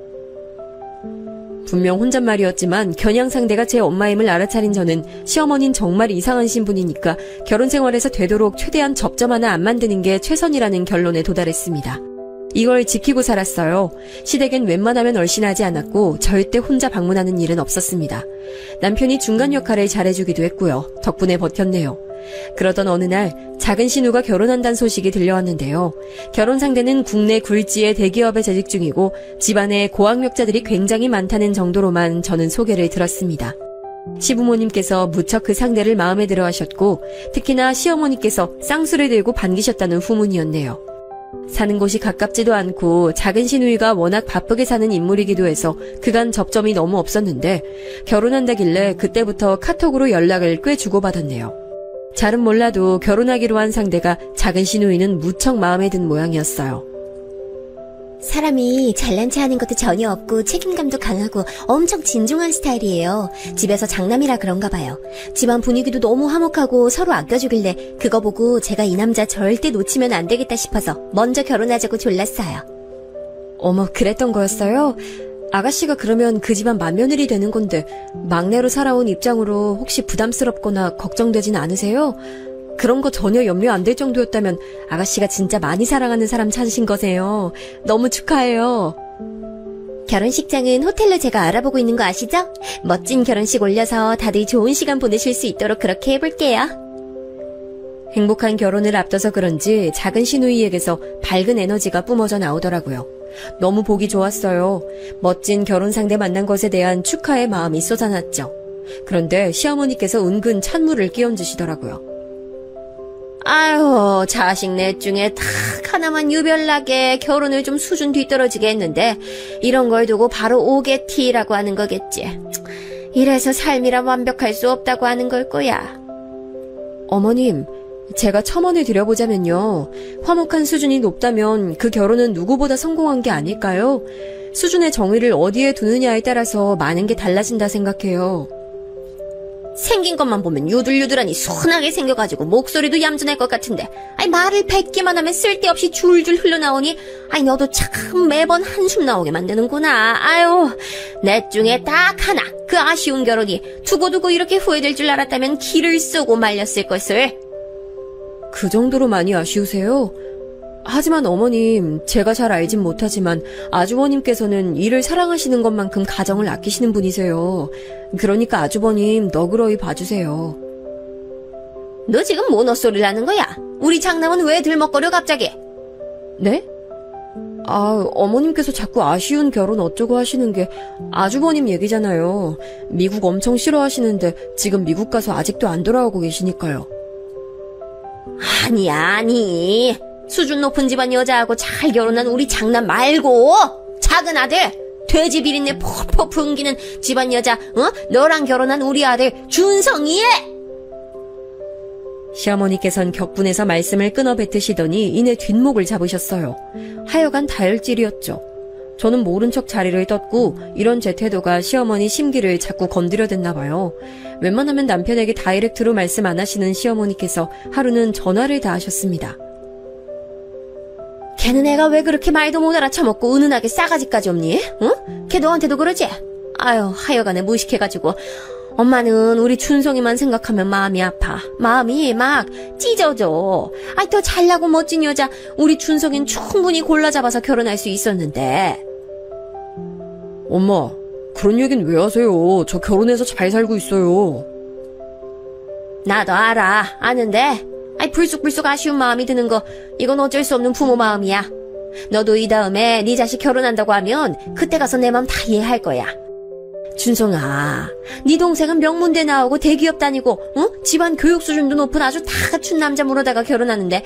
분명 혼잣말이었지만 겨냥 상대가 제 엄마임을 알아차린 저는 시어머니는 정말 이상한 신분이니까 결혼 생활에서 되도록 최대한 접점 하나 안 만드는 게 최선이라는 결론에 도달했습니다. 이걸 지키고 살았어요. 시댁엔 웬만하면 얼씬하지 않았고 절대 혼자 방문하는 일은 없었습니다. 남편이 중간 역할을 잘해주기도 했고요. 덕분에 버텼네요. 그러던 어느 날 작은 신우가 결혼한다는 소식이 들려왔는데요. 결혼 상대는 국내 굴지의 대기업에 재직 중이고 집안에 고학력자들이 굉장히 많다는 정도로만 저는 소개를 들었습니다. 시부모님께서 무척 그 상대를 마음에 들어 하셨고 특히나 시어머니께서 쌍수를 들고 반기셨다는 후문이었네요. 사는 곳이 가깝지도 않고 작은 시누이가 워낙 바쁘게 사는 인물이기도 해서 그간 접점이 너무 없었는데 결혼한다길래 그때부터 카톡으로 연락을 꽤 주고받았네요. 잘은 몰라도 결혼하기로 한 상대가 작은 시누이는 무척 마음에 든 모양이었어요. 사람이 잘난 체 하는 것도 전혀 없고 책임감도 강하고 엄청 진중한 스타일이에요. 집에서 장남이라 그런가 봐요. 집안 분위기도 너무 화목하고 서로 아껴주길래 그거 보고 제가 이 남자 절대 놓치면 안 되겠다 싶어서 먼저 결혼하자고 졸랐어요. 어머, 그랬던 거였어요? 아가씨가 그러면 그 집안 맏며느리 되는 건데 막내로 살아온 입장으로 혹시 부담스럽거나 걱정되진 않으세요? 그런 거 전혀 염려 안 될 정도였다면 아가씨가 진짜 많이 사랑하는 사람 찾으신 거세요. 너무 축하해요. 결혼식장은 호텔로 제가 알아보고 있는 거 아시죠? 멋진 결혼식 올려서 다들 좋은 시간 보내실 수 있도록 그렇게 해볼게요. 행복한 결혼을 앞둬서 그런지 작은 시누이에게서 밝은 에너지가 뿜어져 나오더라고요. 너무 보기 좋았어요. 멋진 결혼 상대 만난 것에 대한 축하의 마음이 쏟아났죠. 그런데 시어머니께서 은근 찬물을 끼얹으시더라고요. 아유, 자식 넷 중에 딱 하나만 유별나게 결혼을 좀 수준 뒤떨어지게 했는데 이런 걸 두고 바로 오게티라고 하는 거겠지. 이래서 삶이라 완벽할 수 없다고 하는 걸 거야. 어머님, 제가 첨언을 드려보자면요. 화목한 수준이 높다면 그 결혼은 누구보다 성공한 게 아닐까요? 수준의 정의를 어디에 두느냐에 따라서 많은 게 달라진다 생각해요. 생긴 것만 보면 유들유들하니 순하게 생겨가지고 목소리도 얌전할 것 같은데 말을 100개만 하면 쓸데없이 줄줄 흘러나오니 너도 참 매번 한숨 나오게 만드는구나. 아유, 넷 중에 딱 하나 그 아쉬운 결혼이 두고두고 이렇게 후회될 줄 알았다면 기를 쓰고 말렸을 것을. 그 정도로 많이 아쉬우세요? 하지만 어머님, 제가 잘 알진 못하지만 아주버님께서는 일을 사랑하시는 것만큼 가정을 아끼시는 분이세요. 그러니까 아주버님 너그러이 봐주세요. 너 지금 뭔 헛소리를 하는 거야? 우리 장남은 왜 들먹거려 갑자기? 네? 어머님께서 자꾸 아쉬운 결혼 어쩌고 하시는 게 아주버님 얘기잖아요. 미국 엄청 싫어하시는데 지금 미국 가서 아직도 안 돌아오고 계시니까요. 아니. 수준 높은 집안 여자하고 잘 결혼한 우리 장남 말고 작은 아들, 돼지 비린내 퍽퍽 풍기는 집안 여자, 너랑 결혼한 우리 아들 준성이! 시어머니께선 격분해서 말씀을 끊어 뱉으시더니 이내 뒷목을 잡으셨어요. 하여간 다혈질이었죠. 저는 모른 척 자리를 떴고 이런 제 태도가 시어머니 심기를 자꾸 건드려댔나 봐요. 웬만하면 남편에게 다이렉트로 말씀 안 하시는 시어머니께서 하루는 전화를 다 하셨습니다. 걔는 애가 왜 그렇게 말도 못 알아쳐먹고 은은하게 싸가지까지 없니? 응? 걔 너한테도 그러지? 아유, 하여간에 무식해가지고 엄마는 우리 춘성이만 생각하면 마음이 아파. 마음이 막 찢어져. 더 잘나고 멋진 여자 우리 춘성이는 충분히 골라 잡아서 결혼할 수 있었는데. 엄마, 그런 얘긴 왜 하세요? 저 결혼해서 잘 살고 있어요. 나도 알아. 아는데 불쑥불쑥 아쉬운 마음이 드는 거 이건 어쩔 수 없는 부모 마음이야. 너도 이 다음에 네 자식 결혼한다고 하면 그때 가서 내 마음 다 이해할 거야. 준성아, 네 동생은 명문대 나오고 대기업 다니고 집안 교육 수준도 높은 아주 다 갖춘 남자 물어다가 결혼하는데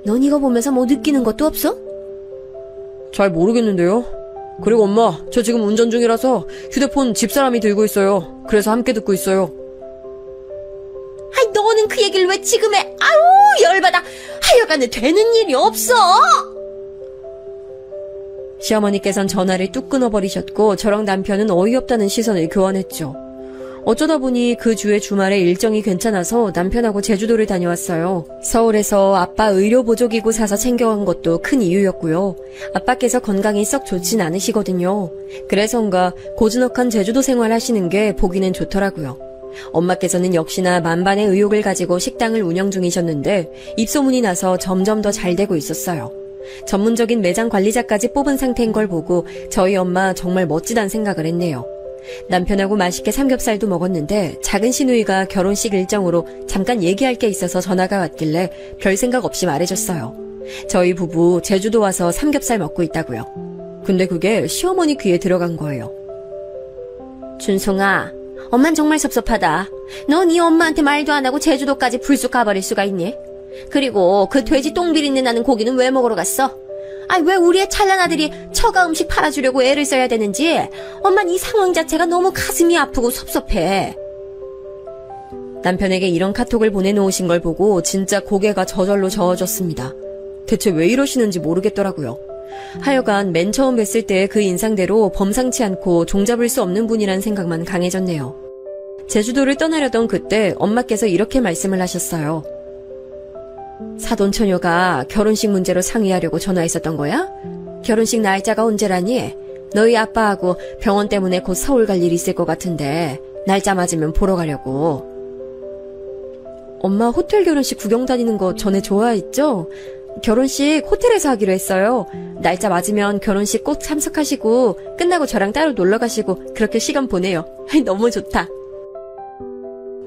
넌 이거 보면서 뭐 느끼는 것도 없어? 잘 모르겠는데요. 그리고 엄마, 저 지금 운전 중이라서 휴대폰 집사람이 들고 있어요. 그래서 함께 듣고 있어요. 너는 그 얘기를 왜 지금 해? 아우, 열받아. 하여간에 되는 일이 없어. 시어머니께선 전화를 뚝 끊어버리셨고 저랑 남편은 어이없다는 시선을 교환했죠. 어쩌다 보니 그 주에 주말에 일정이 괜찮아서 남편하고 제주도를 다녀왔어요. 서울에서 아빠 의료보조기구 사서 챙겨간 것도 큰 이유였고요. 아빠께서 건강이 썩 좋진 않으시거든요. 그래서인가 고즈넉한 제주도 생활 하시는 게 보기는 좋더라고요. 엄마께서는 역시나 만반의 의욕을 가지고 식당을 운영 중이셨는데 입소문이 나서 점점 더 잘 되고 있었어요. 전문적인 매장 관리자까지 뽑은 상태인 걸 보고 저희 엄마 정말 멋지단 생각을 했네요. 남편하고 맛있게 삼겹살도 먹었는데 작은 시누이가 결혼식 일정으로 잠깐 얘기할 게 있어서 전화가 왔길래 별 생각 없이 말해줬어요. 저희 부부 제주도 와서 삼겹살 먹고 있다고요. 근데 그게 시어머니 귀에 들어간 거예요. 준송아, 엄만 정말 섭섭하다. 너 네 엄마한테 말도 안 하고 제주도까지 불쑥 가버릴 수가 있니? 그리고 그 돼지 똥 비린내 나는 고기는 왜 먹으러 갔어? 왜 우리의 찰난 아들이 처가 음식 팔아주려고 애를 써야 되는지 엄만 이 상황 자체가 너무 가슴이 아프고 섭섭해. 남편에게 이런 카톡을 보내놓으신 걸 보고 진짜 고개가 저절로 저어졌습니다. 대체 왜 이러시는지 모르겠더라고요. 하여간 맨 처음 뵀을 때 그 인상대로 범상치 않고 종잡을 수 없는 분이란 생각만 강해졌네요. 제주도를 떠나려던 그때 엄마께서 이렇게 말씀을 하셨어요. 사돈처녀가 결혼식 문제로 상의하려고 전화했었던 거야? 결혼식 날짜가 언제라니? 너희 아빠하고 병원 때문에 곧 서울 갈 일이 있을 것 같은데 날짜 맞으면 보러 가려고. 엄마 호텔 결혼식 구경 다니는 거 전에 좋아했죠? 결혼식 호텔에서 하기로 했어요. 날짜 맞으면 결혼식 꼭 참석하시고 끝나고 저랑 따로 놀러 가시고 그렇게 시간 보내요. 너무 좋다.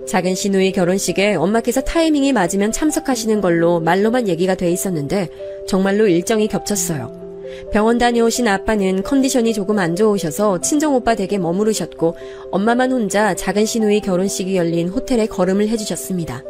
작은 시누이 결혼식에 엄마께서 타이밍이 맞으면 참석하시는 걸로 말로만 얘기가 돼 있었는데 정말로 일정이 겹쳤어요. 병원 다녀오신 아빠는 컨디션이 조금 안 좋으셔서 친정오빠 댁에 머무르셨고 엄마만 혼자 작은 시누이 결혼식이 열린 호텔에 걸음을 해주셨습니다.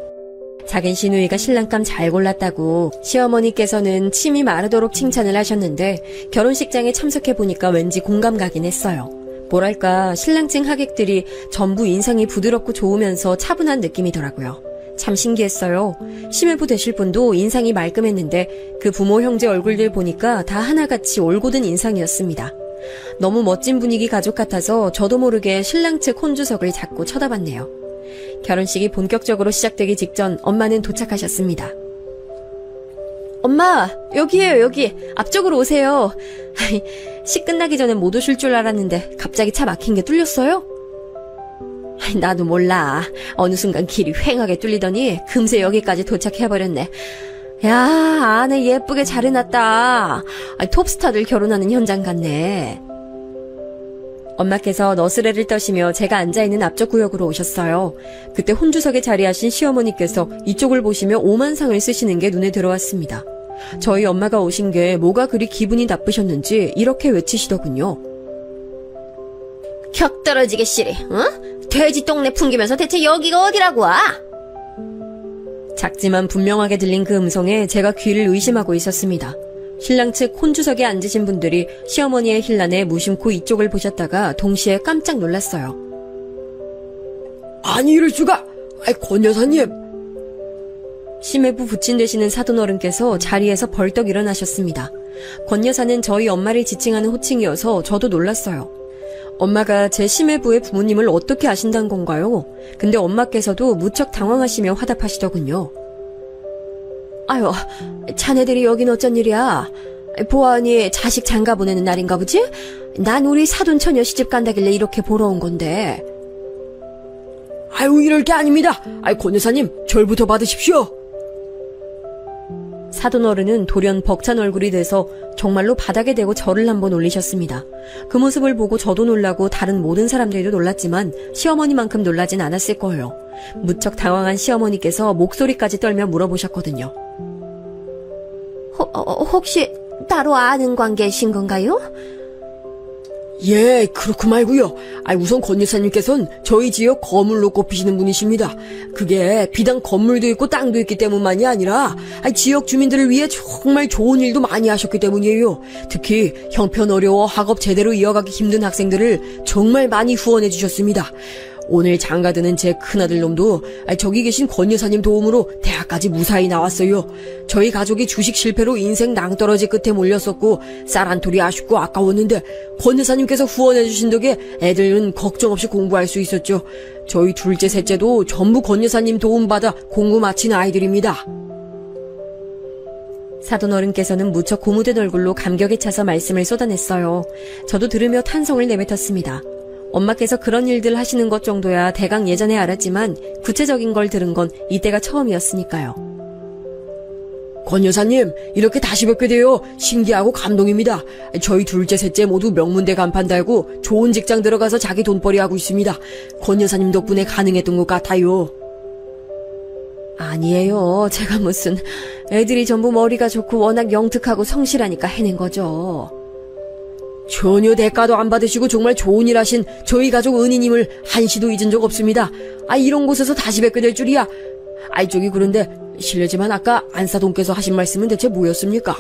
작은 시누이가 신랑감 잘 골랐다고 시어머니께서는 침이 마르도록 칭찬을 하셨는데 결혼식장에 참석해보니까 왠지 공감 가긴 했어요. 뭐랄까 신랑증 하객들이 전부 인상이 부드럽고 좋으면서 차분한 느낌이더라고요. 참 신기했어요. 시매부 되실 분도 인상이 말끔했는데 그 부모 형제 얼굴들 보니까 다 하나같이 올곧은 인상이었습니다. 너무 멋진 분위기 가족 같아서 저도 모르게 신랑 측 혼주석을 자꾸 쳐다봤네요. 결혼식이 본격적으로 시작되기 직전 엄마는 도착하셨습니다. 엄마, 여기에요, 여기. 앞쪽으로 오세요. 식 끝나기 전에 못 오실 줄 알았는데 갑자기 차 막힌 게 뚫렸어요? 나도 몰라. 어느 순간 길이 휑하게 뚫리더니 금세 여기까지 도착해버렸네. 야, 안에 예쁘게 잘 해놨다. 톱스타들 결혼하는 현장 같네. 엄마께서 너스레를 떠시며 제가 앉아있는 앞쪽 구역으로 오셨어요. 그때 혼주석에 자리하신 시어머니께서 이쪽을 보시며 오만상을 쓰시는 게 눈에 들어왔습니다. 저희 엄마가 오신 게 뭐가 그리 기분이 나쁘셨는지 이렇게 외치시더군요. 격 떨어지게 씨리, 응? 돼지 똥내 풍기면서 대체 여기가 어디라고 와? 작지만 분명하게 들린 그 음성에 제가 귀를 의심하고 있었습니다. 신랑 측 혼주석에 앉으신 분들이 시어머니의 힐난에 무심코 이쪽을 보셨다가 동시에 깜짝 놀랐어요. 아니 이럴 수가! 권 여사님! 심해부 부친 되시는 사돈어른께서 자리에서 벌떡 일어나셨습니다. 권 여사는 저희 엄마를 지칭하는 호칭이어서 저도 놀랐어요. 엄마가 제 심해부의 부모님을 어떻게 아신다는 건가요? 근데 엄마께서도 무척 당황하시며 화답하시더군요. 아유, 자네들이 여긴 어쩐 일이야? 보아하니 자식 장가 보내는 날인가 보지? 난 우리 사돈처녀 시집 간다길래 이렇게 보러 온 건데. 아유, 이럴 게 아닙니다. 권 여사님, 절부터 받으십시오. 사돈어른은 돌연 벅찬 얼굴이 돼서 정말로 바닥에 대고 절을 한번 올리셨습니다. 그 모습을 보고 저도 놀라고 다른 모든 사람들도 놀랐지만 시어머니만큼 놀라진 않았을 거예요. 무척 당황한 시어머니께서 목소리까지 떨며 물어보셨거든요. 혹시 따로 아는 관계이신 건가요? 예, 그렇고 말고요. 우선 권 여사님께서는 저희 지역 거물로 꼽히시는 분이십니다. 그게 비단 건물도 있고 땅도 있기 때문만이 아니라 지역 주민들을 위해 정말 좋은 일도 많이 하셨기 때문이에요. 특히 형편 어려워 학업 제대로 이어가기 힘든 학생들을 정말 많이 후원해 주셨습니다. 오늘 장가드는 제 큰아들 놈도 저기 계신 권 여사님 도움으로 대학까지 무사히 나왔어요. 저희 가족이 주식 실패로 인생 낭떠러지 끝에 몰렸었고 쌀 한 톨이 아쉽고 아까웠는데 권 여사님께서 후원해 주신 덕에 애들은 걱정 없이 공부할 수 있었죠. 저희 둘째 셋째도 전부 권 여사님 도움받아 공부 마친 아이들입니다. 사돈어른께서는 무척 고무된 얼굴로 감격에 차서 말씀을 쏟아냈어요. 저도 들으며 탄성을 내뱉었습니다. 엄마께서 그런 일들 하시는 것 정도야 대강 예전에 알았지만 구체적인 걸 들은 건 이때가 처음이었으니까요. 권 여사님, 이렇게 다시 뵙게 되어 신기하고 감동입니다. 저희 둘째 셋째 모두 명문대 간판 달고 좋은 직장 들어가서 자기 돈벌이 하고 있습니다. 권 여사님 덕분에 가능했던 것 같아요. 아니에요. 제가 무슨 애들이 전부 머리가 좋고 워낙 영특하고 성실하니까 해낸 거죠. 전혀 대가도 안 받으시고 정말 좋은 일 하신 저희 가족 은희님을 한시도 잊은 적 없습니다. 이런 곳에서 다시 뵙게 될 줄이야. 저기 그런데 실례지만 아까 안사돈께서 하신 말씀은 대체 뭐였습니까?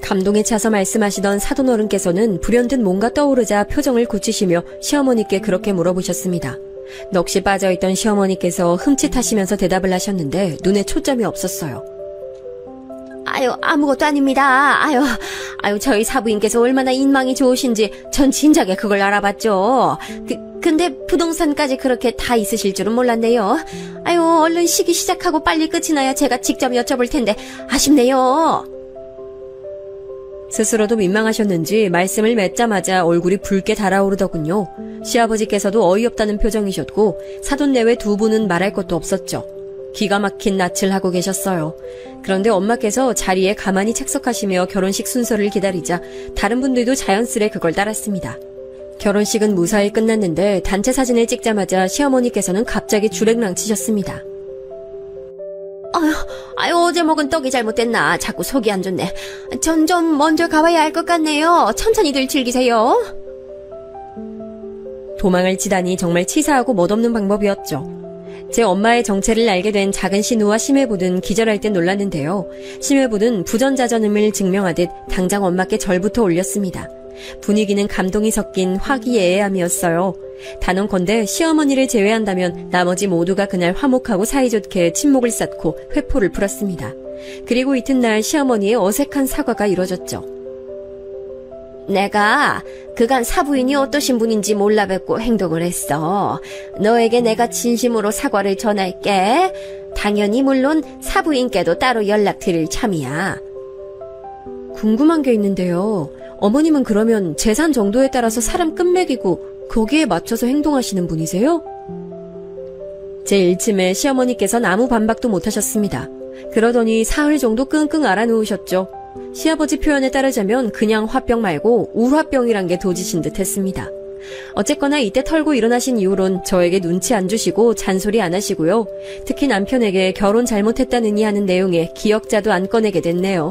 감동에 차서 말씀하시던 사돈어른께서는 불현듯 뭔가 떠오르자 표정을 굳히시며 시어머니께 그렇게 물어보셨습니다. 넋이 빠져있던 시어머니께서 흠칫하시면서 대답을 하셨는데 눈에 초점이 없었어요. 아유, 아무것도 아닙니다. 아유, 저희 사부인께서 얼마나 인망이 좋으신지 전 진작에 그걸 알아봤죠. 근데 부동산까지 그렇게 다 있으실 줄은 몰랐네요. 아유, 얼른 시기 시작하고 빨리 끝이 나야 제가 직접 여쭤볼 텐데 아쉽네요. 스스로도 민망하셨는지 말씀을 맺자마자 얼굴이 붉게 달아오르더군요. 시아버지께서도 어이없다는 표정이셨고 사돈 내외 두 분은 말할 것도 없었죠. 기가 막힌 낯을 하고 계셨어요. 그런데 엄마께서 자리에 가만히 착석하시며 결혼식 순서를 기다리자 다른 분들도 자연스레 그걸 따랐습니다. 결혼식은 무사히 끝났는데 단체 사진을 찍자마자 시어머니께서는 갑자기 주랭랑 치셨습니다. 아유, 어제 먹은 떡이 잘못됐나. 자꾸 속이 안 좋네. 전 좀 먼저 가봐야 할 것 같네요. 천천히들 즐기세요. 도망을 치다니 정말 치사하고 멋없는 방법이었죠. 제 엄마의 정체를 알게 된 작은 신우와 심해부는 기절할 듯 놀랐는데요. 심해부는 부전자전음을 증명하듯 당장 엄마께 절부터 올렸습니다. 분위기는 감동이 섞인 화기애애함이었어요. 단언컨대 시어머니를 제외한다면 나머지 모두가 그날 화목하고 사이좋게 친목을 쌓고 회포를 풀었습니다. 그리고 이튿날 시어머니의 어색한 사과가 이뤄졌죠. 내가 그간 사부인이 어떠신 분인지 몰라 뵙고 행동을 했어. 너에게 내가 진심으로 사과를 전할게. 당연히 물론 사부인께도 따로 연락드릴 참이야. 궁금한 게 있는데요. 어머님은 그러면 재산 정도에 따라서 사람 끝매기고 거기에 맞춰서 행동하시는 분이세요? 제 일침에 시어머니께서는 아무 반박도 못하셨습니다. 그러더니 사흘 정도 끙끙 앓아누우셨죠. 시아버지 표현에 따르자면 그냥 화병 말고 우화병이란 게 도지신 듯 했습니다. 어쨌거나 이때 털고 일어나신 이후론 저에게 눈치 안 주시고 잔소리 안 하시고요. 특히 남편에게 결혼 잘못했다느니 하는 내용의 기억자도 안 꺼내게 됐네요.